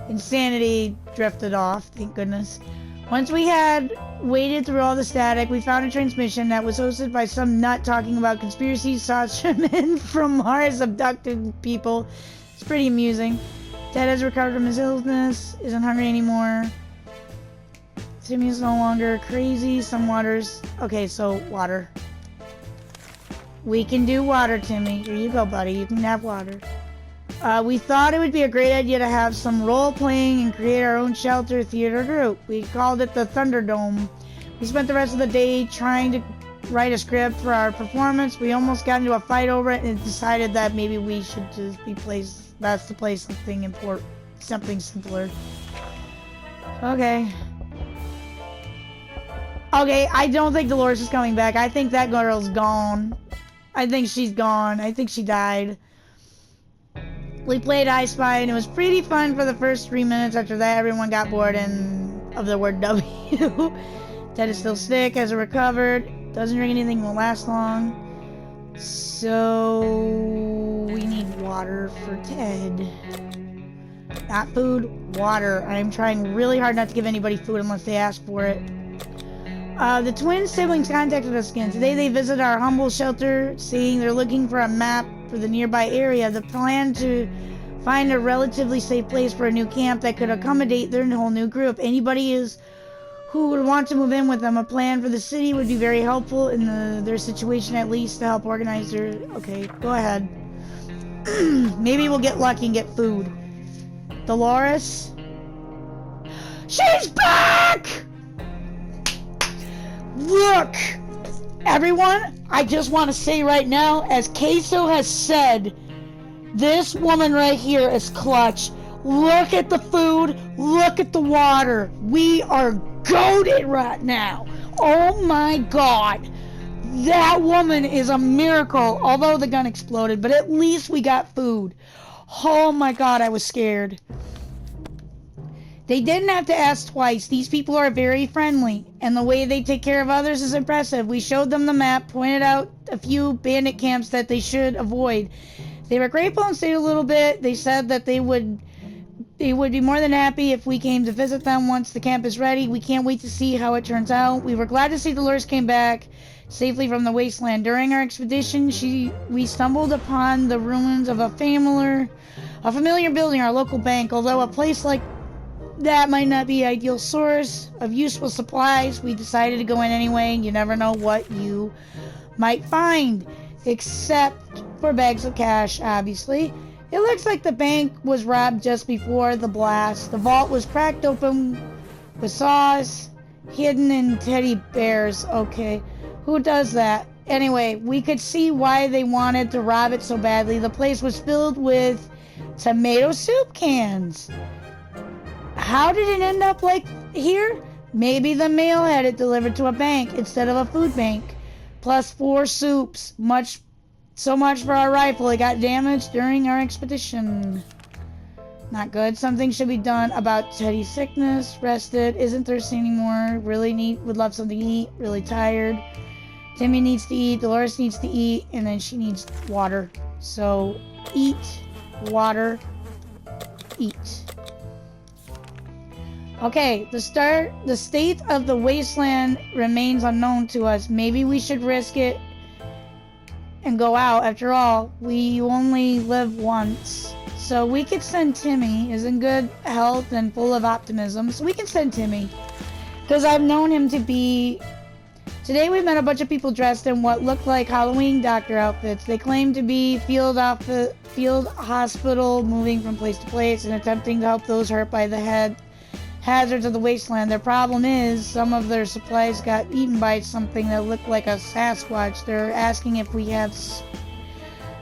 [SPEAKER 1] Insanity drifted off, thank goodness. Once we had waded through all the static, we found a transmission that was hosted by some nut talking about conspiracies, saucemen from Mars abducted people. It's pretty amusing. Ted has recovered from his illness, isn't hungry anymore. Timmy is no longer crazy. Some waters. Okay, so water. We can do water, Timmy. Here you go, buddy. You can have water. We thought it would be a great idea to have some role-playing and create our own shelter theater group. We called it the Thunderdome. We spent the rest of the day trying to write a script for our performance. We almost got into a fight over it and decided that maybe we should just be best to play something simpler. Okay. Okay, I don't think Dolores is coming back. I think that girl's gone. I think she's gone. I think she died. We played I Spy, and it was pretty fun for the first 3 minutes. After that, everyone got bored of the word W. Ted is still sick, hasn't recovered, doesn't drink anything, won't last long. So we need water for Ted. Not food, water. I'm trying really hard not to give anybody food unless they ask for it. The twin siblings contacted us again. Today they visit our humble shelter, saying they're looking for a map for the nearby area. The plan to find a relatively safe place for a new camp that could accommodate their whole new group. Anybody who would want to move in with them. A plan for the city would be very helpful in their situation, at least to help organize their... Okay, go ahead. Maybe we'll get lucky and get food. Dolores? She's back! Look! Everyone, I just want to say right now, as Queso has said, this woman right here is clutch. Look at the food, look at the water. We are goated right now. Oh my god. That woman is a miracle, although the gun exploded, but at least we got food. Oh my god, I was scared. They didn't have to ask twice. These people are very friendly, and the way they take care of others is impressive. We showed them the map, pointed out a few bandit camps that they should avoid. They were grateful and stayed a little bit. They said that they would be more than happy if we came to visit them once the camp is ready. We can't wait to see how it turns out. We were glad to see Dolores came back safely from the wasteland. During our expedition, we stumbled upon the ruins of a familiar building, our local bank. Although a place like that might not be an ideal source of useful supplies, we decided to go in anyway. You never know what you might find, except for bags of cash, obviously. It looks like the bank was robbed just before the blast. The vault was cracked open with saws hidden in teddy bears. Okay, who does that? Anyway, we could see why they wanted to rob it so badly. The place was filled with tomato soup cans. How did it end up like here? Maybe the mail had it delivered to a bank instead of a food bank. Plus 4 soups. So much for our rifle. It got damaged during our expedition. Not good. Something should be done about Teddy's sickness. Rested. Isn't thirsty anymore. Really would love something to eat. Really tired. Timmy needs to eat. Dolores needs to eat. And then she needs water. So eat. Water. Eat. Okay, the state of the wasteland remains unknown to us. Maybe we should risk it and go out. After all, we only live once. So we could send Timmy. He's in good health and full of optimism. So we can send Timmy. Because I've known him to be Today we met a bunch of people dressed in what looked like Halloween doctor outfits. They claimed to be field hospital, moving from place to place and attempting to help those hurt by the hazards of the wasteland. Their problem is some of their supplies got eaten by something that looked like a Sasquatch. They're asking if we have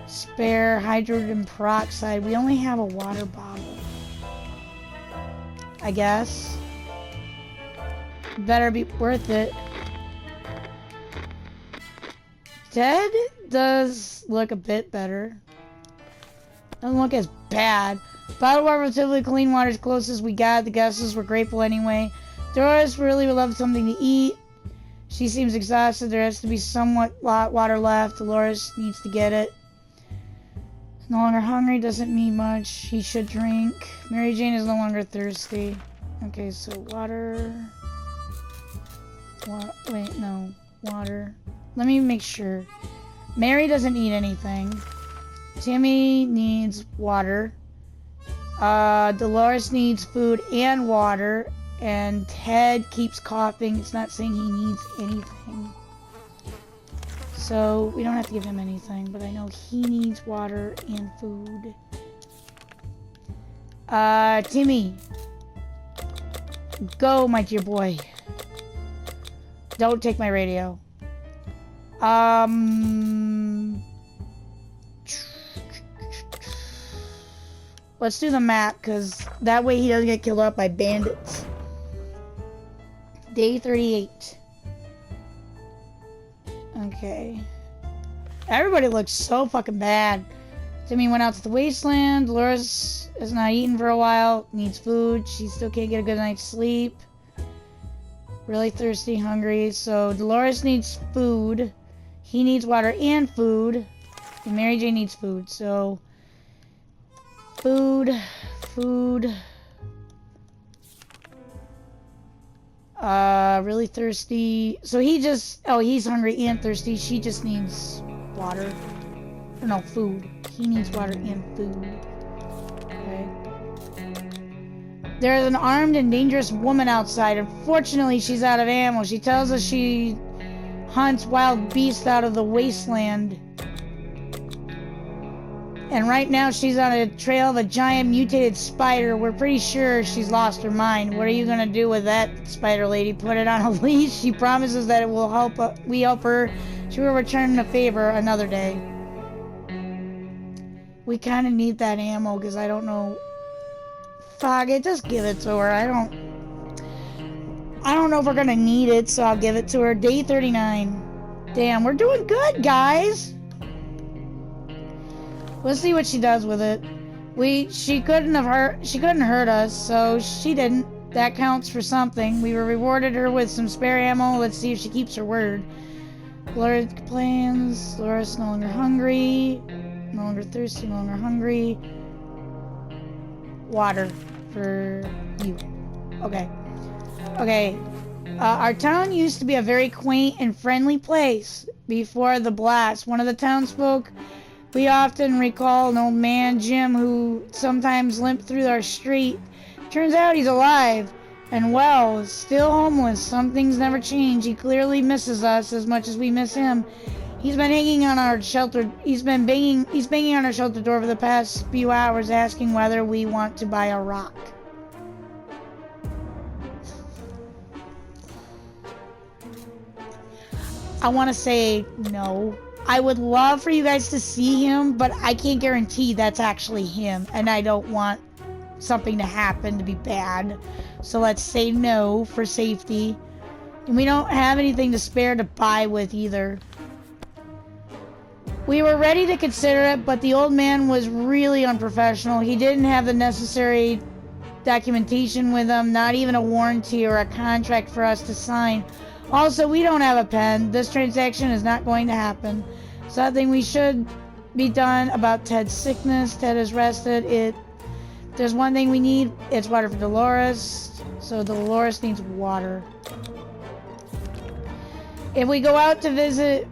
[SPEAKER 1] spare hydrogen peroxide. We only have a water bottle, I guess. Better be worth it. Ted does look a bit better. Doesn't look as bad. Bottled water, relatively clean water, as close as we got. The guests were grateful anyway. Doris really would love something to eat. She seems exhausted. There has to be somewhat water left. Dolores needs to get it. No longer hungry doesn't mean much. He should drink. Mary Jane is no longer thirsty. Okay, so water. Wait, no. Water. Let me make sure. Mary doesn't need anything. Timmy needs water. Dolores needs food and water. And Ted keeps coughing. It's not saying he needs anything. So we don't have to give him anything, but I know he needs water and food. Timmy. Go, my dear boy. Don't take my radio. Let's do the map, because that way he doesn't get killed off by bandits. Day 38. Okay. Everybody looks so fucking bad. Timmy went out to the wasteland. Dolores has not eaten for a while. Needs food. She still can't get a good night's sleep. Really thirsty, hungry. So Dolores needs food. He needs water and food. And Mary Jane needs food. So food. Really thirsty. So he's hungry and thirsty. She just needs water. Or no, food. He needs water and food. Okay. There's an armed and dangerous woman outside. Unfortunately, she's out of ammo. She tells us she hunts wild beasts out of the wasteland. And right now she's on a trail of a giant mutated spider. We're pretty sure she's lost her mind. What are you gonna do with that, spider lady? Put it on a leash? She promises that it will help. We help her. She will return the favor another day. We kind of need that ammo because I don't know. Fuck it, just give it to her. I don't know if we're gonna need it, so I'll give it to her. Day 39. Damn, we're doing good, guys. We'll see what she does with it. She couldn't hurt us, so she didn't. That counts for something. We rewarded her with some spare ammo. Let's see if she keeps her word. Dolores complains. Dolores no longer hungry. No longer thirsty, no longer hungry. Water for you. Okay. Okay. Our town used to be a very quaint and friendly place before the blast. One of the townsfolk, we often recall an old man, Jim, who sometimes limped through our street. Turns out he's alive and well, still homeless. Some things never change. He clearly misses us as much as we miss him. He's been hanging on our shelter. He's banging on our shelter door for the past few hours, asking whether we want to buy a rock. I want to say no. I would love for you guys to see him, but I can't guarantee that's actually him, and I don't want something to happen to be bad. So let's say no for safety. And we don't have anything to spare to buy with either. We were ready to consider it, but the old man was really unprofessional. He didn't have the necessary documentation with him, not even a warranty or a contract for us to sign. Also, we don't have a pen. This transaction is not going to happen. Something we should be done about Ted's sickness. Ted is rested. There's one thing we need. It's water for Dolores. So Dolores needs water. If we go out to visit,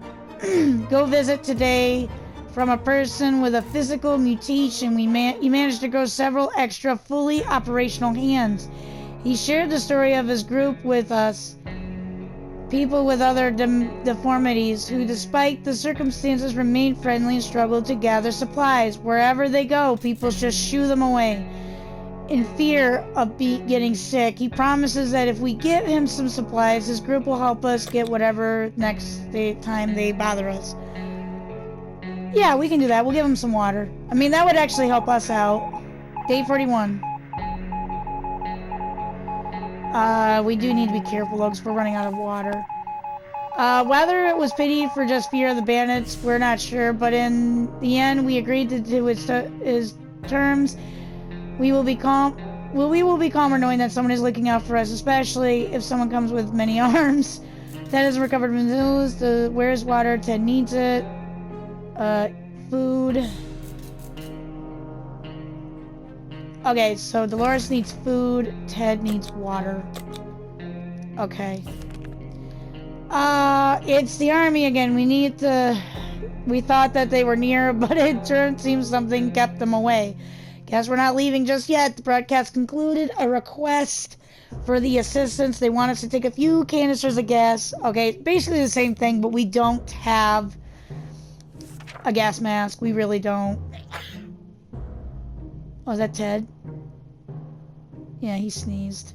[SPEAKER 1] go visit today from a person with a physical mutation, he managed to grow several extra fully operational hands. He shared the story of his group with us. people with other deformities who, despite the circumstances, remain friendly and struggle to gather supplies. Wherever they go, people just shoo them away. In fear of getting sick, he promises that if we give him some supplies, his group will help us get whatever next time they bother us. Yeah, we can do that. We'll give him some water. I mean, that would actually help us out. Day 41. We do need to be careful, though, because we're running out of water. Whether it was pity for just fear of the bandits, we're not sure, but in the end, we agreed to his terms. We will be calmer knowing that someone is looking out for us, especially if someone comes with many arms. Ted has recovered from his where's water? Ted needs it. Food. Okay, so Dolores needs food. Ted needs water. Okay. It's the army again. We thought that they were near, but it seems something kept them away. Guess we're not leaving just yet. The broadcast concluded a request for the assistance. They want us to take a few canisters of gas. Okay, basically the same thing, but we don't have a gas mask. We really don't. Oh, is that Ted? Yeah, he sneezed.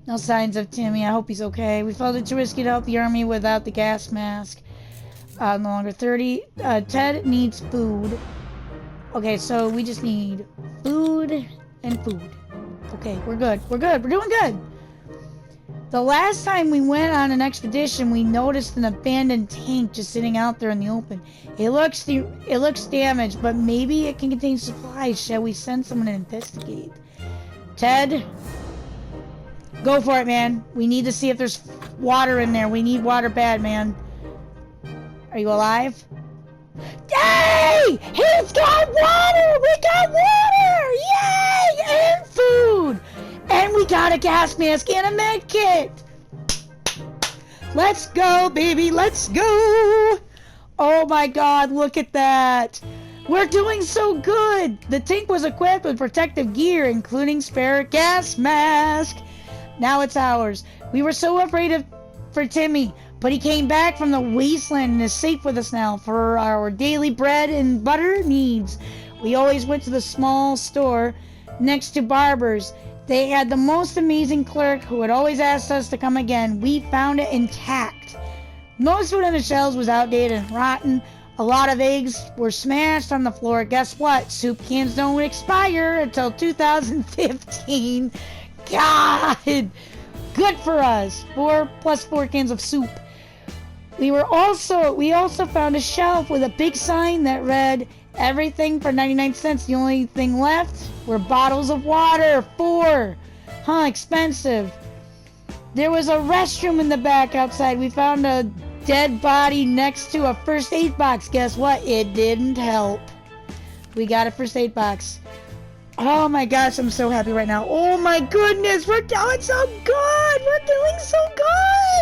[SPEAKER 1] No signs of Timmy. I hope he's okay. We felt it too risky to help the army without the gas mask. No longer 30. Ted needs food. Okay, so we just need food and food. Okay, we're good. We're good. We're doing good. The last time we went on an expedition, we noticed an abandoned tank just sitting out there in the open. It looks damaged, but maybe it can contain supplies. Shall we send someone to investigate? Ted, go for it, man. We need to see if there's water in there. We need water bad, man. Are you alive? Yay! He's got water! We got water! Yay! And food! And we got a gas mask and a med kit! Let's go, baby! Let's go! Oh my god, look at that! We're doing so good! The tank was equipped with protective gear, including spare gas mask. Now it's ours. We were so afraid for Timmy, but he came back from the wasteland and is safe with us now for our daily bread and butter needs. We always went to the small store next to Barber's. They had the most amazing clerk who had always asked us to come again. We found it intact. Most food on the shelves was outdated and rotten. A lot of eggs were smashed on the floor. Guess what? Soup cans don't expire until 2015. God! Good for us. 4 + 4 cans of soup. We also found a shelf with a big sign that read, everything for 99 cents. The only thing left were bottles of water. 4. Huh, expensive. There was a restroom in the back outside. We found a dead body next to a first aid box. Guess what? It didn't help. We got a first aid box. Oh my gosh, I'm so happy right now. Oh my goodness, we're doing so good. We're doing so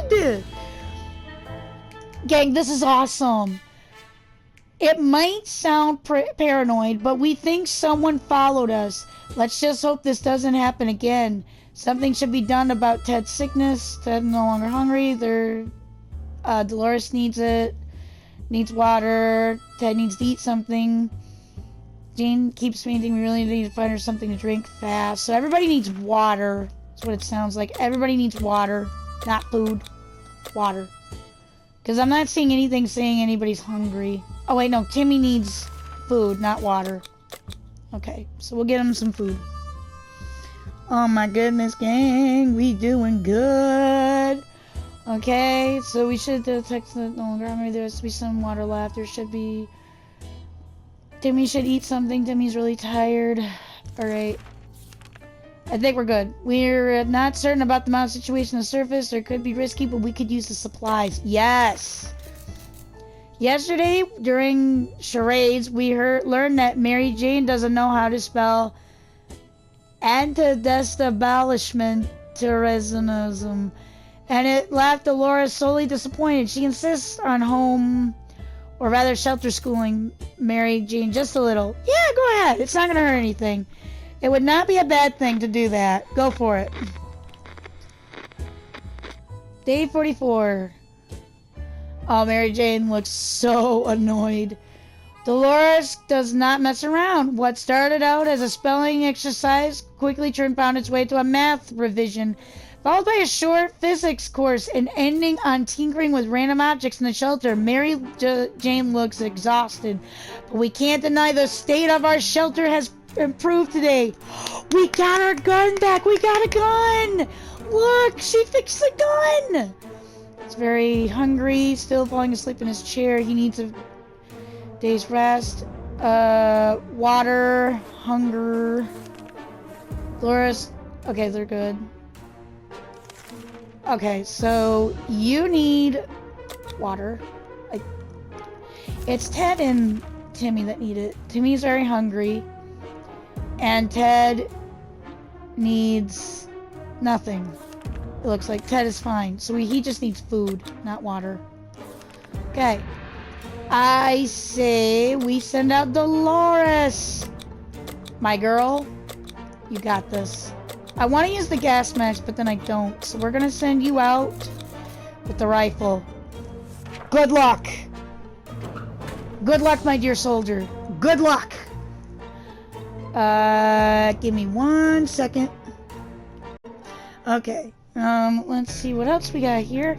[SPEAKER 1] good. Gang, this is awesome. It might sound paranoid, but we think someone followed us. Let's just hope this doesn't happen again. Something should be done about Ted's sickness. Ted's no longer hungry. Dolores needs it. Needs water. Ted needs to eat something. Jane keeps fainting. We really need to find her something to drink fast. So everybody needs water. That's what it sounds like. Everybody needs water. Not food. Water. Because I'm not seeing anything saying anybody's hungry. Oh, wait, no. Timmy needs food, not water. Okay, so we'll get him some food. Oh, my goodness, gang. We doing good. Okay, so we should detect the no longer hungry. There has to be some water left. There should be... Timmy should eat something. Timmy's really tired. Alright. I think we're good. We're not certain about the mountain situation on the surface. It could be risky, but we could use the supplies. Yes! Yesterday, during charades, we learned that Mary Jane doesn't know how to spell antidestablishmentarianism, and it left Dolores solely disappointed. She insists on home, or rather shelter schooling Mary Jane just a little. Yeah, go ahead. It's not going to hurt anything. It would not be a bad thing to do that. Go for it. Day 44. Oh, Mary Jane looks so annoyed. Dolores does not mess around. What started out as a spelling exercise quickly found its way to a math revision, followed by a short physics course and ending on tinkering with random objects in the shelter. Mary Jane looks exhausted, but we can't deny the state of our shelter has improved today. We got our gun back. We got a gun. Look, she fixed the gun. He's very hungry, still falling asleep in his chair. He needs a day's rest. Water, hunger. Dolores, okay, they're good. Okay, so you need water. It's Ted and Timmy that need it. Timmy's very hungry. And Ted needs nothing. It looks like Ted is fine. So he just needs food, not water. Okay. I say we send out Dolores. My girl, you got this. I want to use the gas mask, but then I don't. So we're going to send you out with the rifle. Good luck. Good luck, my dear soldier. Good luck. Give me 1 second. Okay. Let's see what else we got here.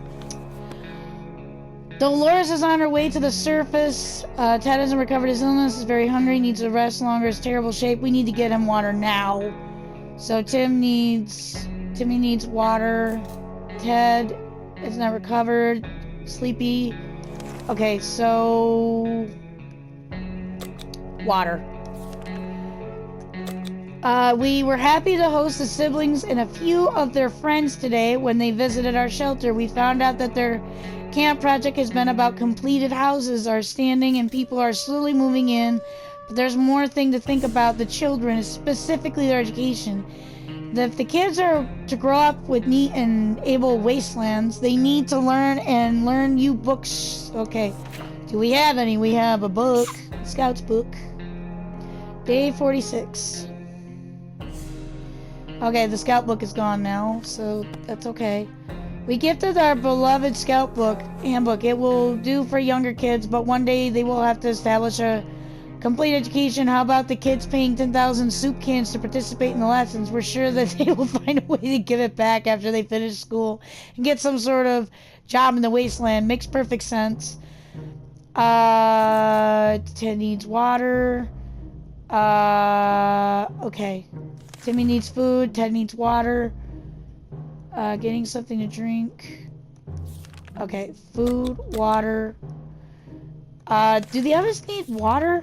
[SPEAKER 1] Dolores is on her way to the surface. Ted hasn't recovered his illness, is very hungry, needs to rest longer, is terrible shape. We need to get him water now. So Timmy needs water. Ted is not recovered. Sleepy. Okay, so water. We were happy to host the siblings and a few of their friends today when they visited our shelter. We found out that their camp project has been about completed houses are standing and people are slowly moving in. But there's more thing to think about the children, specifically their education. If the kids are to grow up with neat and able wastelands, they need to learn new books. Okay, do we have any? We have a book, Scout's book. Day 46. Okay, the Scout book is gone now, so that's okay. We gifted our beloved Scout book, handbook. It will do for younger kids, but one day they will have to establish a complete education. How about the kids paying 10,000 soup cans to participate in the lessons? We're sure that they will find a way to give it back after they finish school and get some sort of job in the wasteland. Makes perfect sense. Ted needs water. Okay. Timmy needs food. Ted needs water. Getting something to drink. Okay, food, water. Do the others need water?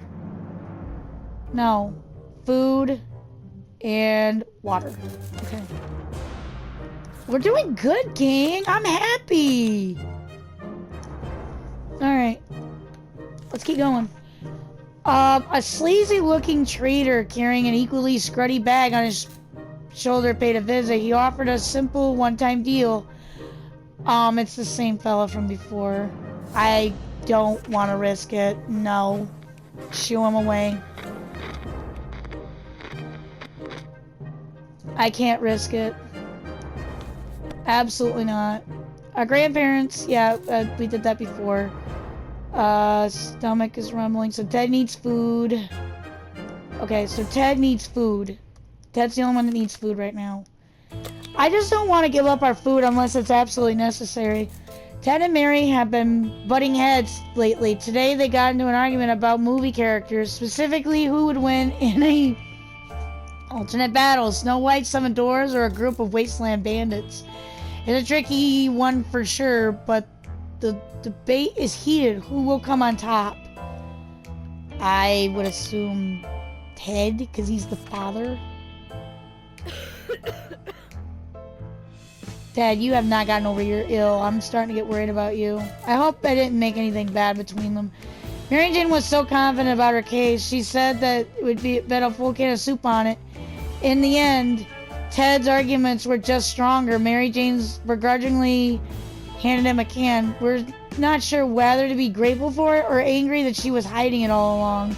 [SPEAKER 1] No. Food and water. Okay. We're doing good, gang. I'm happy. Alright. Let's keep going. A sleazy-looking trader carrying an equally scruddy bag on his shoulder paid a visit. He offered a simple one-time deal. It's the same fella from before. I don't want to risk it. No. Shoo him away. I can't risk it. Absolutely not. Our grandparents, yeah, we did that before. Stomach is rumbling, so Ted needs food. Okay, so Ted needs food. Ted's the only one that needs food right now. I just don't want to give up our food unless it's absolutely necessary. Ted and Mary have been butting heads lately. Today they got into an argument about movie characters, specifically who would win in a alternate battle, Snow White, Seven Dwarfs, or a group of wasteland bandits. It's a tricky one for sure, but the debate is heated. Who will come on top? I would assume Ted, because he's the father. Ted, you have not gotten over your ill. I'm starting to get worried about you. I hope I didn't make anything bad between them. Mary Jane was so confident about her case. She said that it would bet a full can of soup on it. In the end, Ted's arguments were just stronger. Mary Jane's begrudgingly handed him a can. We're not sure whether to be grateful for it or angry that she was hiding it all along.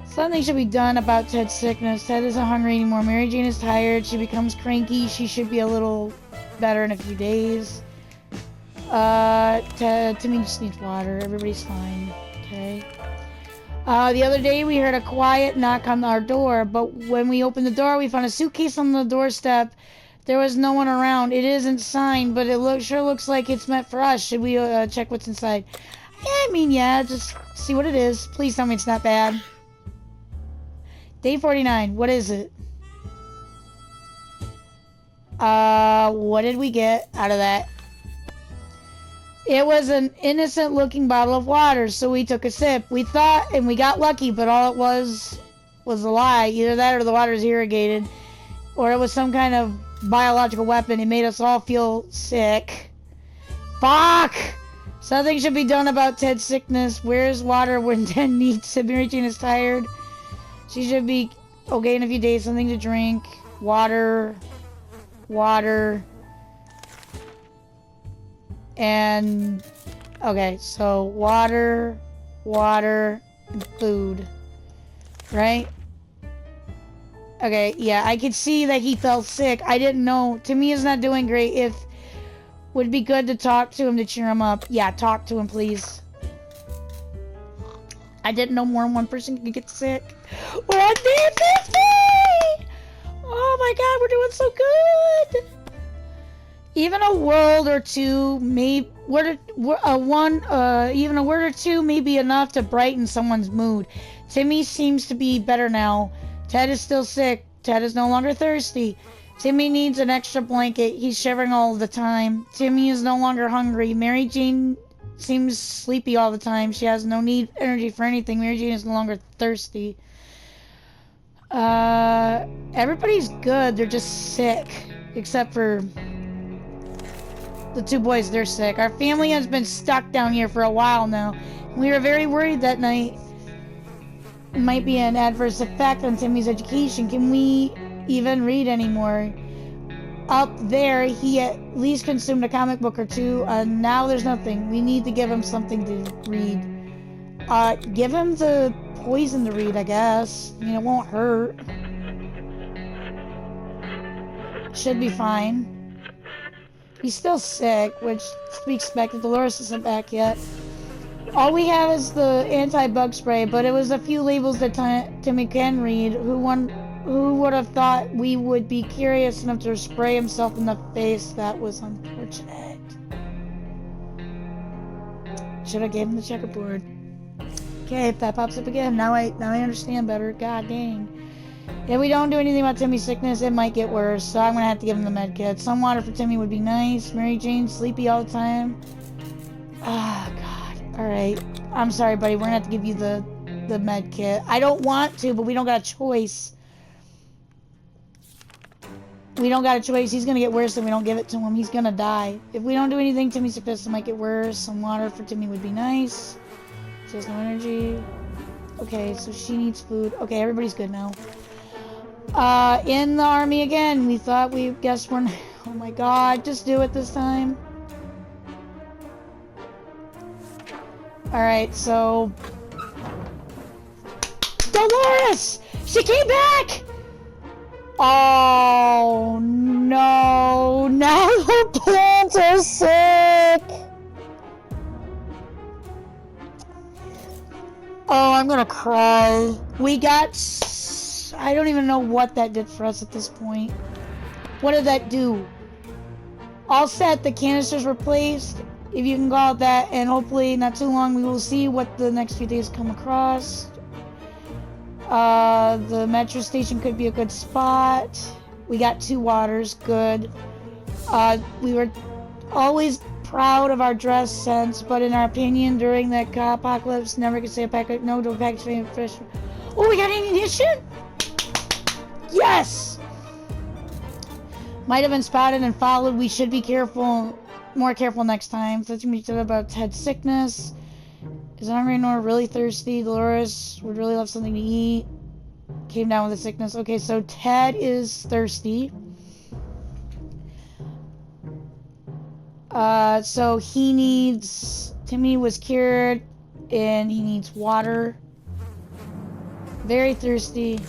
[SPEAKER 1] Something should be done about Ted's sickness. Ted isn't hungry anymore. Mary Jane is tired. She becomes cranky. She should be a little better in a few days. Timmy just needs water. Everybody's fine. Okay. The other day we heard a quiet knock on our door, but when we opened the door, we found a suitcase on the doorstep. There was no one around. It isn't signed, but it sure looks like it's meant for us. Should we check what's inside? Yeah, I mean, yeah, just see what it is. Please tell me it's not bad. Day 49. What is it? What did we get out of that? It was an innocent-looking bottle of water, so we took a sip. We thought, and we got lucky, but all it was a lie. Either that or the water is irrigated, or it was some kind of biological weapon. It made us all feel sick. Fuck! Something should be done about Ted's sickness. Where's water when Ted needs it? Mary Jane is tired. She should be okay in a few days. Something to drink. Water. Water. And okay, so water, and food, right? Okay, yeah, I could see that he felt sick. I didn't know. Timmy is not doing great. If would be good to talk to him to cheer him up. Yeah, talk to him, please. I didn't know more than one person could get sick. We're on day 50! Oh my god, we're doing so good! Even a word or two may even a word or two may be enough to brighten someone's mood. Timmy seems to be better now. Ted is still sick. Ted is no longer thirsty. Timmy needs an extra blanket. He's shivering all the time. Timmy is no longer hungry. Mary Jane seems sleepy all the time. She has no energy for anything. Mary Jane is no longer thirsty. Everybody's good. They're just sick, except for the two boys. They're sick. Our family has been stuck down here for a while now. We were very worried that night it might be an adverse effect on Timmy's education. Can we even read anymore? Up there, he at least consumed a comic book or two, and now there's nothing. We need to give him something to read. Give him the poison to read, I guess. I mean, it won't hurt. Should be fine. He's still sick, which is to be expected. Dolores isn't back yet. All we have is the anti-bug spray, but it was a few labels that Timmy can read. Who would have thought we would be curious enough to spray himself in the face? That was unfortunate. Should have gave him the checkerboard. Okay, if that pops up again, now I understand better. God dang. If we don't do anything about Timmy's sickness, it might get worse, so I'm gonna have to give him the med kit. Some water for Timmy would be nice. Mary Jane, sleepy all the time. Ah, God. Alright. I'm sorry, buddy. We're gonna have to give you the med kit. I don't want to, but we don't got a choice. We don't got a choice. He's gonna get worse if we don't give it to him. He's gonna die. If we don't do anything, Timmy's sickness might get worse. Some water for Timmy would be nice. She has no energy. Okay, so she needs food. Okay, everybody's good now. In the army again. We thought guessed we're... Oh my god, just do it this time. Alright, so... Dolores! She came back! Oh, no. Now her plants are sick! Oh, I'm gonna cry. We got... I don't even know what that did for us at this point. What did that do? All set, the canisters were placed, if you can call it that, and hopefully not too long we will see what the next few days come across. The metro station could be a good spot. We got 2 waters, good. We were always proud of our dress sense, but in our opinion, during the apocalypse, never could say a packet, no to a package of fish. Oh, we got ammunition? Yes! Might have been spotted and followed. We should be careful, more careful next time. Touching each other about Ted's sickness. Is hungry nor really thirsty? Dolores would really love something to eat. Came down with a sickness. Okay, so Ted is thirsty. So he needs... Timmy was cured, and he needs water. Very thirsty.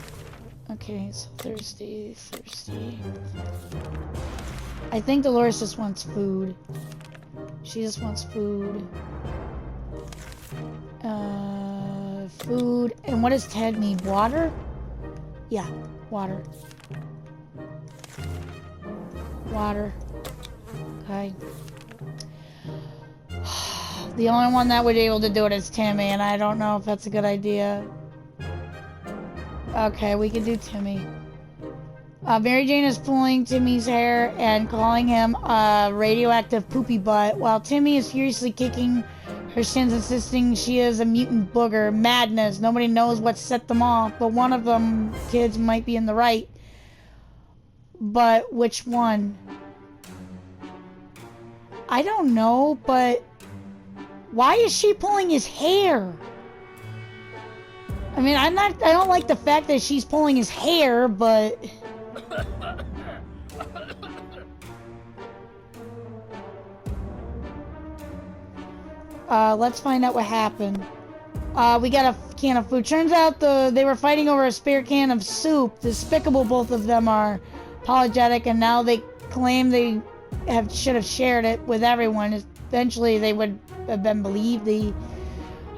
[SPEAKER 1] Okay, so thirsty. I think Dolores just wants food. She just wants food. Food. And what does Ted need? Water? Yeah, water. Water. Okay. The only one that would be able to do it is Timmy, and I don't know if that's a good idea. Okay, we can do Timmy. Mary Jane is pulling Timmy's hair and calling him a radioactive poopy butt, while Timmy is furiously kicking her shins, insisting she is a mutant booger. Madness. Nobody knows what set them off, but one of them kids might be in the right. But which one? I don't know, but why is she pulling his hair? I mean, I don't like the fact that she's pulling his hair, but let's find out what happened. We got a can of food. Turns out they were fighting over a spare can of soup. Despicable both of them are. Apologetic, and now they claim they should have shared it with everyone. Eventually they would have been believed.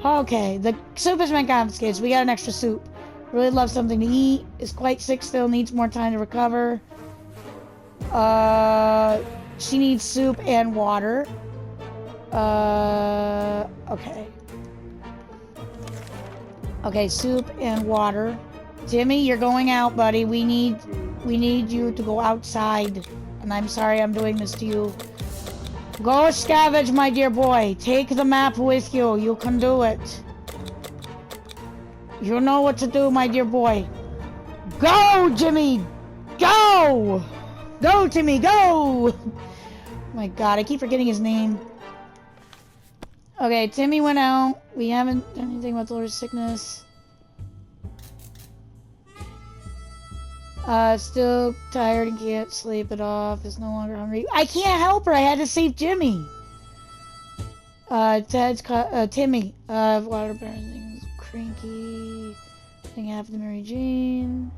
[SPEAKER 1] Okay, the soup has been confiscated, so we got an extra soup. Really loves something to eat. Is quite sick still, needs more time to recover. She needs soup and water. Okay. Okay, soup and water. Timmy, you're going out, buddy. We need you to go outside. And I'm sorry I'm doing this to you. Go scavenge, my dear boy. Take the map with you. You can do it. You know what to do, my dear boy. Go, Jimmy! Go! Go, Timmy, go! Oh my god, I keep forgetting his name. Okay, Timmy went out. We haven't done anything about Dolores' sickness. Still tired and can't sleep it off. Is no longer hungry. I can't help her. I had to save Jimmy. Timmy. Water burning. Cranky. Thing happened to Mary Jane.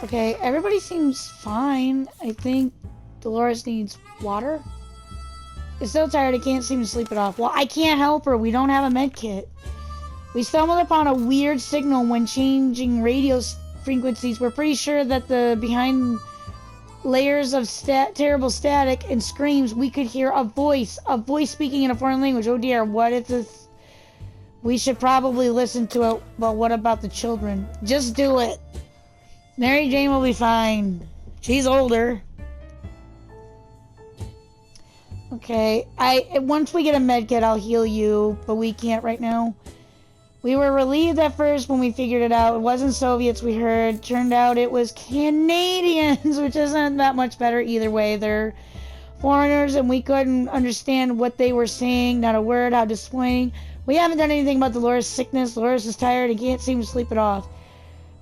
[SPEAKER 1] Okay, everybody seems fine. I think Dolores needs water. Is still tired. I can't seem to sleep it off. Well, I can't help her. We don't have a med kit. We stumbled upon a weird signal when changing radio frequencies. We're pretty sure that behind layers of terrible static and screams, we could hear a voice speaking in a foreign language. Oh dear, what is this? We should probably listen to it, but what about the children? Just do it. Mary Jane will be fine. She's older. Okay, once we get a med kit, I'll heal you, but we can't right now. We were relieved at first when we figured it out. It wasn't Soviets we heard. Turned out it was Canadians, which isn't that much better either way. They're foreigners, and we couldn't understand what they were saying. Not a word. How disappointing. We haven't done anything about Dolores' sickness. Dolores is tired and can't seem to sleep it off.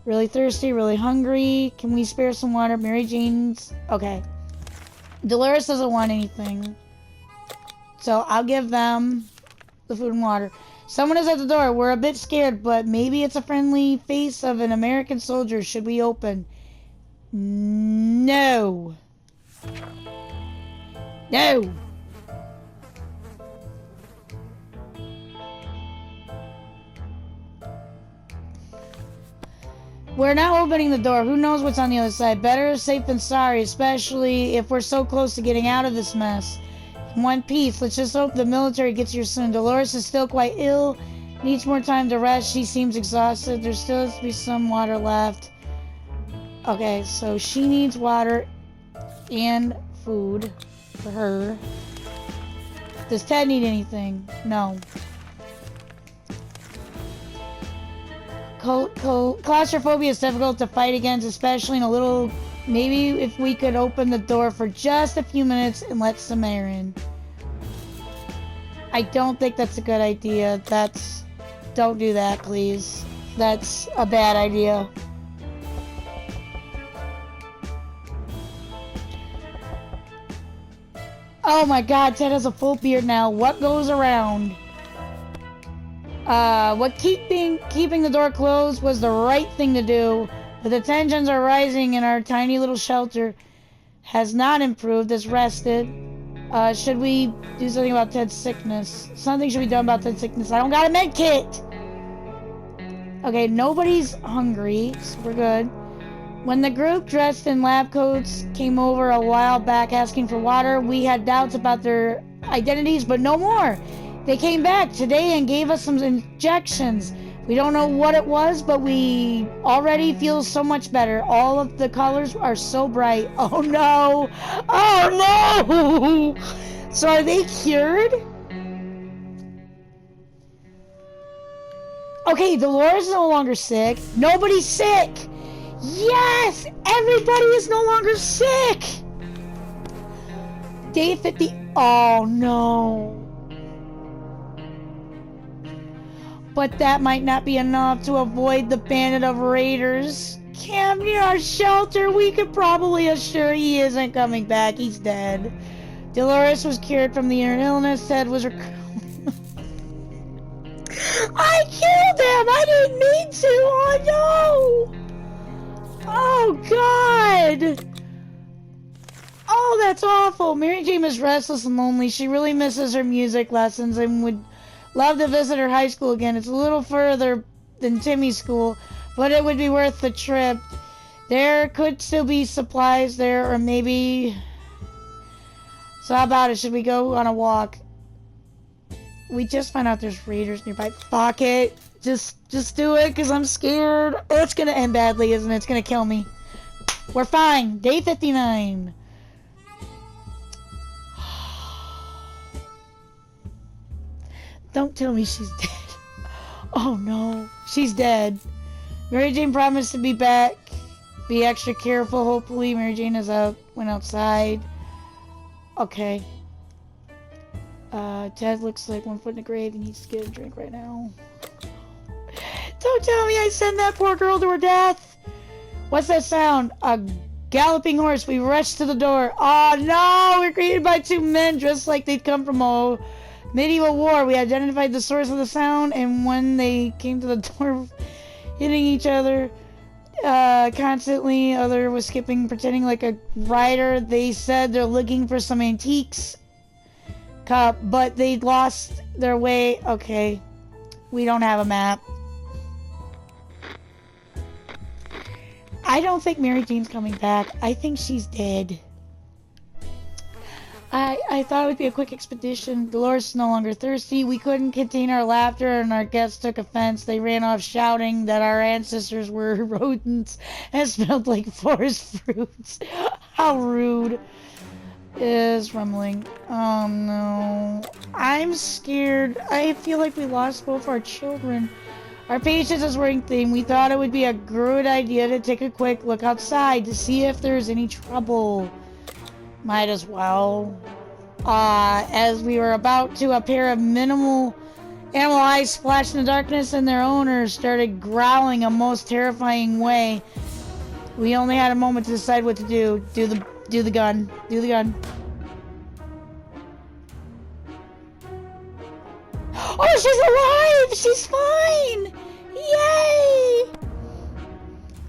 [SPEAKER 1] Really thirsty, really hungry. Can we spare some water? Mary Jane's... Okay. Dolores doesn't want anything. So I'll give them the food and water. Someone is at the door. We're a bit scared, but maybe it's a friendly face of an American soldier. Should we open? No. No. We're now opening the door. Who knows what's on the other side? Better safe than sorry, especially if we're so close to getting out of this mess. In one piece, let's just hope the military gets here soon. Dolores is still quite ill, needs more time to rest. She seems exhausted. There still has to be some water left. Okay, so she needs water and food for her. Does Ted need anything? No. Claustrophobia is difficult to fight against, especially in a little... Maybe if we could open the door for just a few minutes and let some air in. I don't think that's a good idea. Don't do that, please. That's a bad idea. Oh my god, Ted has a full beard now. What goes around? Keeping the door closed was the right thing to do. But the tensions are rising in our tiny little shelter. Has not improved, has rested. Should we do something about Ted's sickness? Something should be done about Ted's sickness. I don't got a med kit! Okay, nobody's hungry, so we're good. When the group dressed in lab coats came over a while back asking for water, we had doubts about their identities, but no more. They came back today and gave us some injections. We don't know what it was, but we already feel so much better. All of the colors are so bright. Oh no! Oh no! So are they cured? Okay, Dolores is no longer sick. Nobody's sick! Yes! Everybody is no longer sick! Day 50... Oh, no. But that might not be enough to avoid the bandit of raiders. Camp near our shelter. We could probably assure he isn't coming back. He's dead. Dolores was cured from the illness. Ted was... I killed him! I didn't mean to! Oh, no! Oh, God! Oh, that's awful. Mary Jane is restless and lonely. She really misses her music lessons and would love to visit her high school again. It's a little further than Timmy's school, but it would be worth the trip. There could still be supplies there, or maybe... So how about it? Should we go on a walk? We just found out there's raiders nearby. Fuck it. Just do it, because I'm scared. It's going to end badly, isn't it? It's going to kill me. We're fine. Day 59. Don't tell me she's dead. Oh, no. She's dead. Mary Jane promised to be back. Be extra careful. Hopefully, Mary Jane went outside. Okay. Ted looks like 1 foot in the grave. He needs to get a drink right now. Don't tell me I sent that poor girl to her death. What's that sound? A galloping horse. We rushed to the door. Oh no! We're greeted by 2 men dressed like they'd come from a medieval war. We identified the source of the sound, and when they came to the door, hitting each other constantly. Other was skipping, pretending like a rider. They said they're looking for some antiques. But they lost their way. Okay. We don't have a map. I don't think Mary Jane's coming back. I think she's dead. I thought it would be a quick expedition. Dolores is no longer thirsty. We couldn't contain our laughter, and our guests took offense. They ran off shouting that our ancestors were rodents and smelled like forest fruits. How rude. Is rumbling. Oh no. I'm scared. I feel like we lost both our children. Our patience is wearing thin. We thought it would be a good idea to take a quick look outside to see if there's any trouble. Might as well. As we were about to, a pair of animal eyes splashed in the darkness, and their owners started growling a most terrifying way. We only had a moment to decide what to do. Do the gun. Do the gun. Oh, she's alive! She's fine! Yay!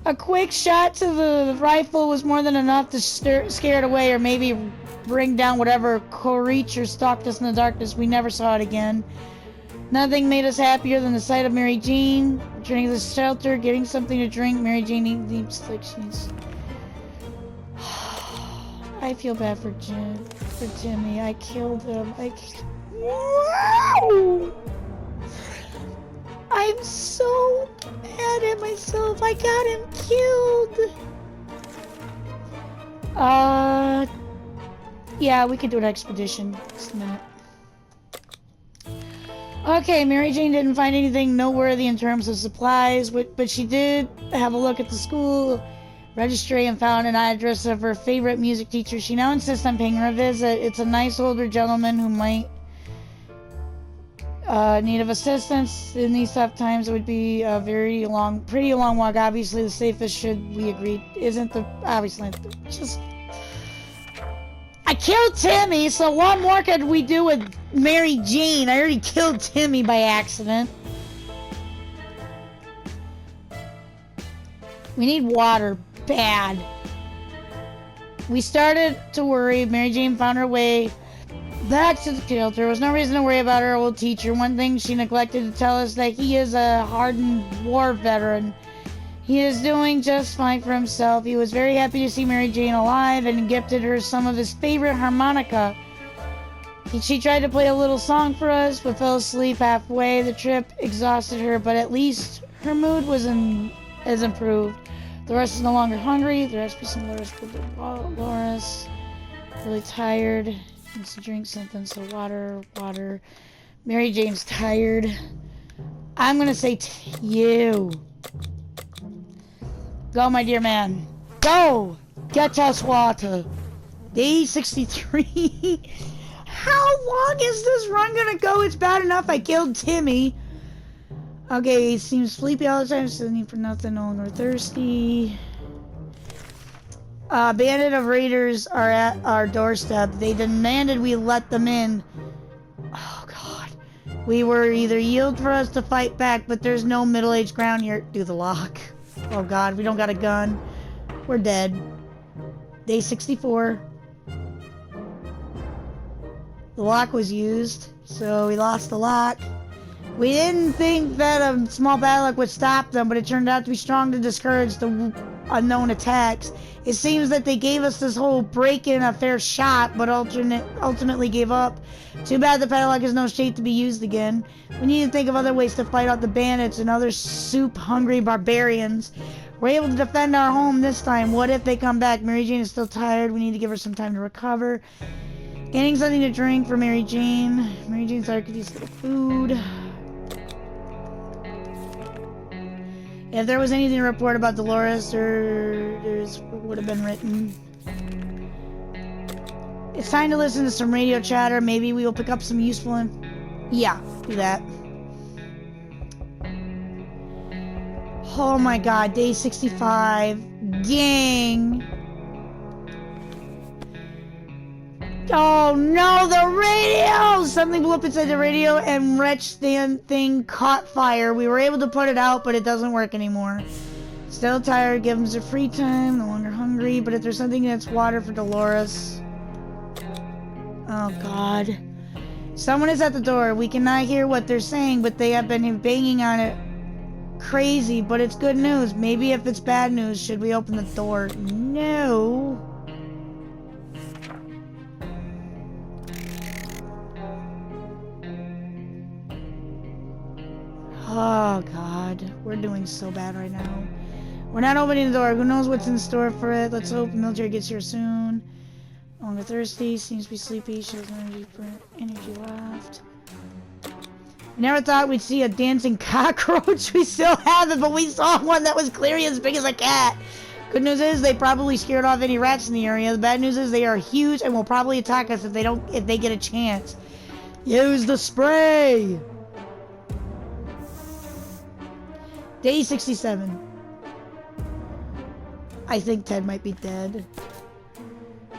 [SPEAKER 1] A quick shot to the rifle was more than enough to scare it away, or maybe bring down whatever creature stalked us in the darkness. We never saw it again. Nothing made us happier than the sight of Mary Jane returning to the shelter, getting something to drink. Mary Jane seems like she's... I feel bad for Timmy. I killed him. Wow! I'm so mad at myself. I got him killed. Yeah, we could do an expedition. Just a minute. Okay, Mary Jane didn't find anything noteworthy in terms of supplies, but she did have a look at the school registry and found an address of her favorite music teacher. She now insists on paying her a visit. It's a nice older gentleman who might need of assistance in these tough times. It would be a pretty long walk. Obviously, the safest, should we agree, isn't the obviously just. I killed Timmy, so what more could we do with Mary Jane? I already killed Timmy by accident. We need water. Bad. We started to worry. Mary Jane found her way Back to the shelter. There was no reason to worry about our old teacher. One thing she neglected to tell us that he is a hardened war veteran. He is doing just fine for himself. He was very happy to see Mary Jane alive and gifted her some of his favorite harmonica. She tried to play a little song for us, but fell asleep halfway. The trip exhausted her, but at least her mood has improved. Dolores is no longer hungry. There has to be some Dolores. Really tired. Needs to drink something, so water. Mary Jane's tired. I'm gonna say you. Go, my dear man. Go! Get us water. Day 63. How long is this run gonna go? It's bad enough I killed Timmy. Okay, he seems sleepy all the time, sitting for nothing, no longer thirsty. A bandit of raiders are at our doorstep. They demanded we let them in. Oh, God. We were either yield for us to fight back, but there's no middle-aged ground here. Do the lock. Oh, God, we don't got a gun. We're dead. Day 64. The lock was used, so we lost the lock. We didn't think that a small padlock would stop them, but it turned out to be strong to discourage the unknown attacks. It seems that they gave us this whole break-in a fair shot, but ultimately gave up. Too bad the padlock is no shape to be used again. We need to think of other ways to fight out the bandits and other soup-hungry barbarians. We're able to defend our home this time. What if they come back? Mary Jane is still tired. We need to give her some time to recover. Getting something to drink for Mary Jane. Mary Jane's tired, could use a little food. If there was anything to report about Dolores, there would have been written. It's time to listen to some radio chatter. Maybe we will pick up some useful yeah, do that. Oh my god, day 65. Gang! Oh no, the radio! Something blew up inside the radio and wretched thing caught fire. We were able to put it out, but it doesn't work anymore. Still tired, give them some free time, no longer hungry, but if there's something that's water for Dolores. Oh god. Someone is at the door. We cannot hear what they're saying, but they have been banging on it. Crazy, but it's good news. Maybe if it's bad news, should we open the door? No. Oh god, we're doing so bad right now. We're not opening the door. Who knows what's in store for it? Let's hope the military gets here soon. No longer thirsty, seems to be sleepy. She has no energy left. We never thought we'd see a dancing cockroach. We still haven't, but we saw one that was clearly as big as a cat. Good news is they probably scared off any rats in the area. The bad news is they are huge and will probably attack us if they get a chance. Use the spray. Day 67. I think Ted might be dead.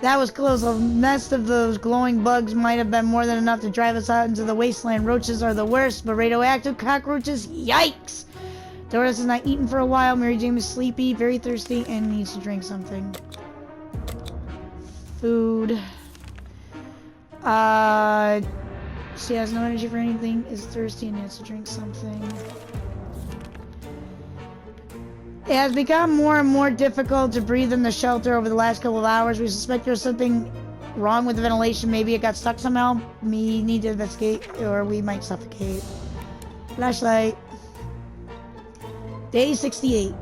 [SPEAKER 1] That was close. A nest of those glowing bugs might have been more than enough to drive us out into the wasteland. Roaches are the worst, but radioactive cockroaches, yikes! Doris has not eaten for a while. Mary Jane is sleepy, very thirsty, and needs to drink something. Food. She has no energy for anything, is thirsty, and needs to drink something. It has become more and more difficult to breathe in the shelter over the last couple of hours. We suspect there's something wrong with the ventilation. Maybe it got stuck somehow. We need to investigate, or we might suffocate. Flashlight. Day 68.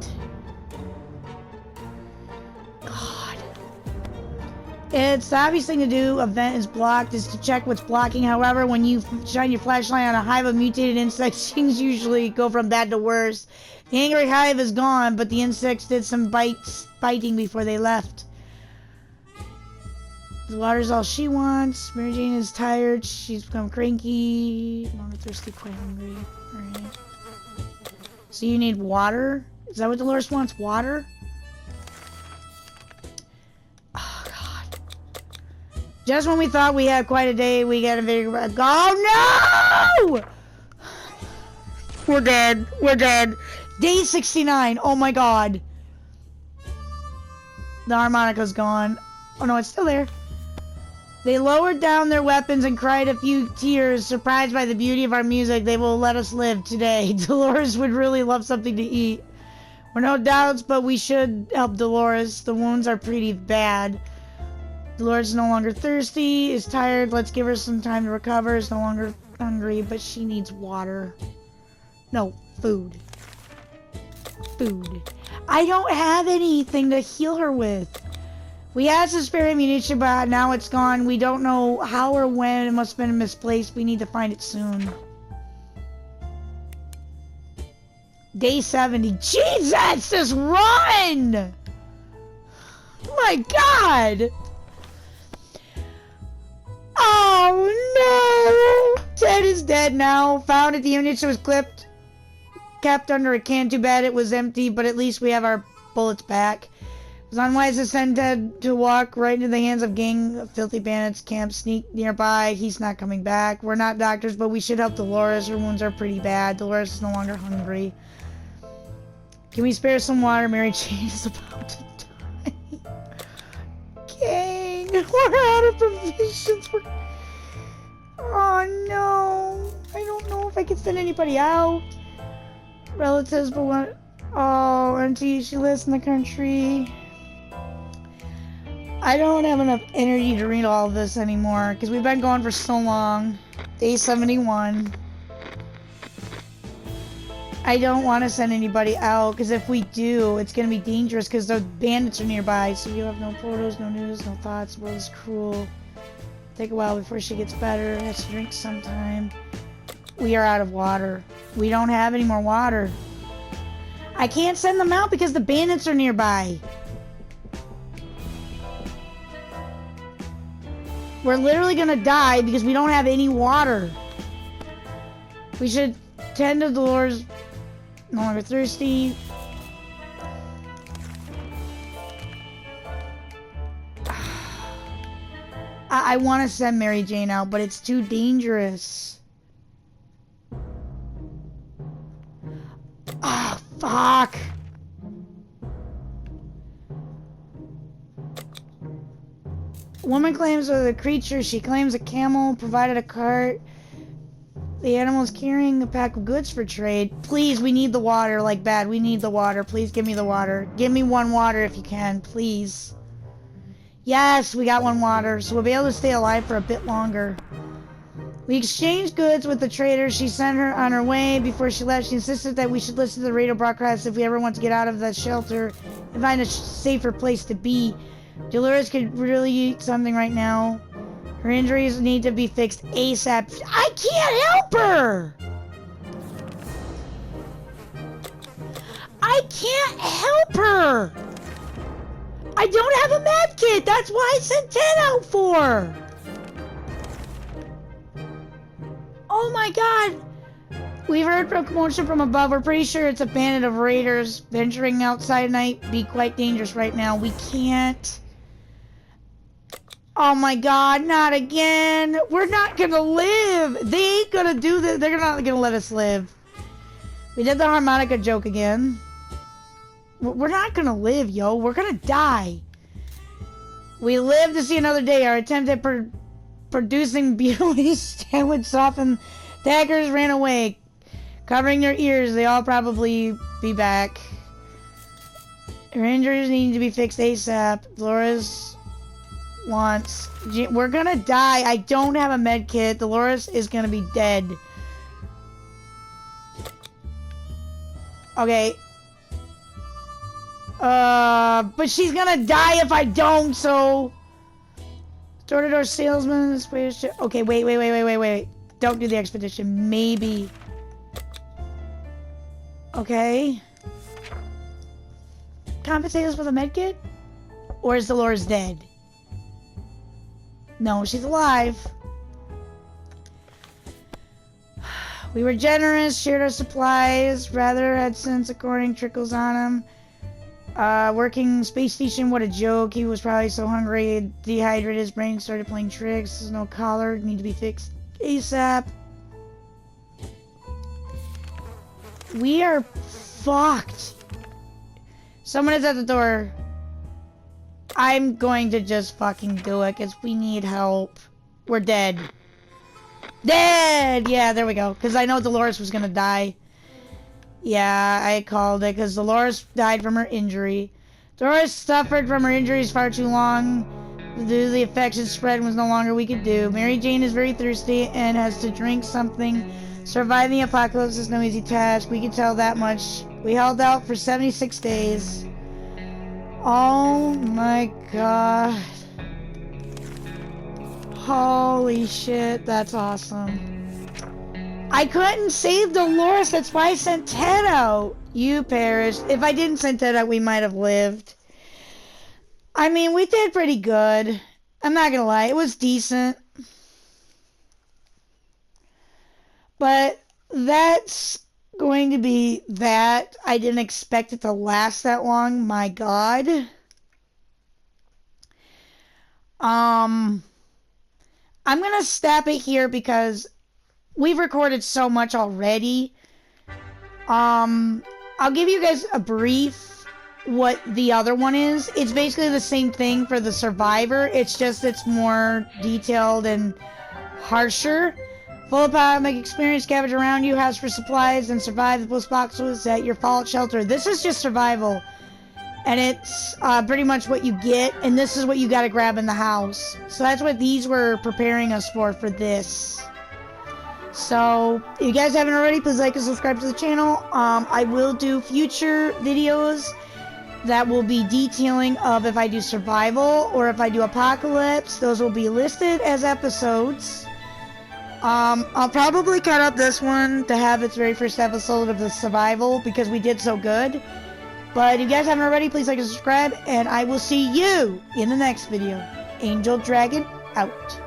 [SPEAKER 1] God. It's the obvious thing to do. A vent is blocked, is to check what's blocking. However, when you shine your flashlight on a hive of mutated insects, things usually go from bad to worse. The angry hive is gone, but the insects did some biting before they left. The water's all she wants. Mary Jane is tired. She's become cranky. Longer thirsty, quite hungry. Alright. So you need water? Is that what Dolores wants? Water? Oh, God. Just when we thought we had quite a day, we got a big... Oh, no! We're dead. We're dead. Day 69. Oh my god. The harmonica's gone. Oh no, it's still there. They lowered down their weapons and cried a few tears, surprised by the beauty of our music. They will let us live today. Dolores would really love something to eat. We're no doubts, but we should help Dolores. The wounds are pretty bad. Dolores is no longer thirsty, is tired. Let's give her some time to recover. Is no longer hungry, but she needs water. No, food. Food. I don't have anything to heal her with. We had some spare ammunition, but now it's gone. We don't know how or when. It must have been misplaced. We need to find it soon. Day 70. Jesus! Just run! My God! Oh no! Ted is dead now. Found it. The ammunition was clipped. Kept under a can. Too bad it was empty, but at least we have our bullets back. It was unwise to send Ted to walk right into the hands of gang of filthy bandits. Camp sneak nearby. He's not coming back. We're not doctors, but we should help Dolores. Her wounds are pretty bad. Dolores is no longer hungry. Can we spare some water? Mary Jane is about to die. Gang, we're out of provisions. Oh no. I don't know if I can send anybody out. Relatives, but what? Oh, Auntie, she lives in the country. I don't have enough energy to read all of this anymore because we've been going for so long. Day 71. I don't want to send anybody out because if we do, it's going to be dangerous because the bandits are nearby. So you have no photos, no news, no thoughts. The world is cruel. Take a while before she gets better. Has to drink sometime. We are out of water. We don't have any more water. I can't send them out because the bandits are nearby. We're literally gonna die because we don't have any water. We should tend to Dolores. No longer thirsty. I want to send Mary Jane out, but it's too dangerous. Oh, fuck. Woman claims of the creature. She claims a camel provided a cart. The animal is carrying a pack of goods for trade. Please, we need the water, like bad. We need the water. Please give me the water. Give me one water if you can, please. Yes, we got one water, so we'll be able to stay alive for a bit longer. We exchanged goods with the trader. She sent her on her way. Before she left, she insisted that we should listen to the radio broadcast if we ever want to get out of the shelter and find a safer place to be. Dolores could really eat something right now. Her injuries need to be fixed ASAP. I can't help her! I can't help her! I don't have a med kit! That's why I sent 10 out for! Oh my god! We've heard from commotion from above. We're pretty sure it's a bandit of raiders. Venturing outside at night be quite dangerous right now. We can't. Oh my god, not again! We're not gonna live! They ain't gonna do this. They're not gonna let us live. We did the harmonica joke again. We're not gonna live, yo. We're gonna die. We live to see another day. Our attempt at producing beauty would soften. The hackers ran away. Covering their ears, they all probably be back. Her injuries need to be fixed ASAP. Dolores wants... We're gonna die. I don't have a med kit. Dolores is gonna be dead. Okay. But she's gonna die if I don't, so... Door-to-door salesman... Okay, wait. Don't do the expedition. Maybe. Okay. Compensate us with a medkit? Or is Dolores dead? No, she's alive. We were generous, shared our supplies, rather had sense according trickles on him. Working space station, what a joke. He was probably so hungry, dehydrated, his brain started playing tricks. There's no collar, need to be fixed ASAP. We are fucked. Someone is at the door. I'm going to just fucking do it, because we need help. We're dead. Dead! Yeah, there we go. Because I know Dolores was gonna die. Yeah, I called it, because Dolores died from her injury. Dolores suffered from her injuries far too long. Due to the infection spread was no longer we could do. Mary Jane is very thirsty and has to drink something. Surviving the apocalypse is no easy task. We can tell that much. We held out for 76 days. Oh my god. Holy shit, that's awesome. I couldn't save Dolores, that's why I sent Ted out. You perished. If I didn't send Ted out, we might have lived. I mean, we did pretty good. I'm not gonna lie, it was decent. But that's going to be that. I didn't expect it to last that long. My god. I'm gonna stop it here because we've recorded so much already. I'll give you guys a brief what the other one is. It's basically the same thing for the Survivor. It's just it's more detailed and harsher. Full of pandemic experience, scavenge around you, house for supplies, and survive the post-apocalypse at your fallout shelter. This is just survival. And it's pretty much what you get, and this is what you gotta grab in the house. So that's what these were preparing us for this. So, if you guys haven't already, please like and subscribe to the channel. I will do future videos that will be detailing of if I do survival or if I do apocalypse. Those will be listed as episodes. I'll probably cut up this one to have its very first episode of the survival because we did so good. But if you guys haven't already, please like and subscribe, and I will see you in the next video. Angel Dragon, out.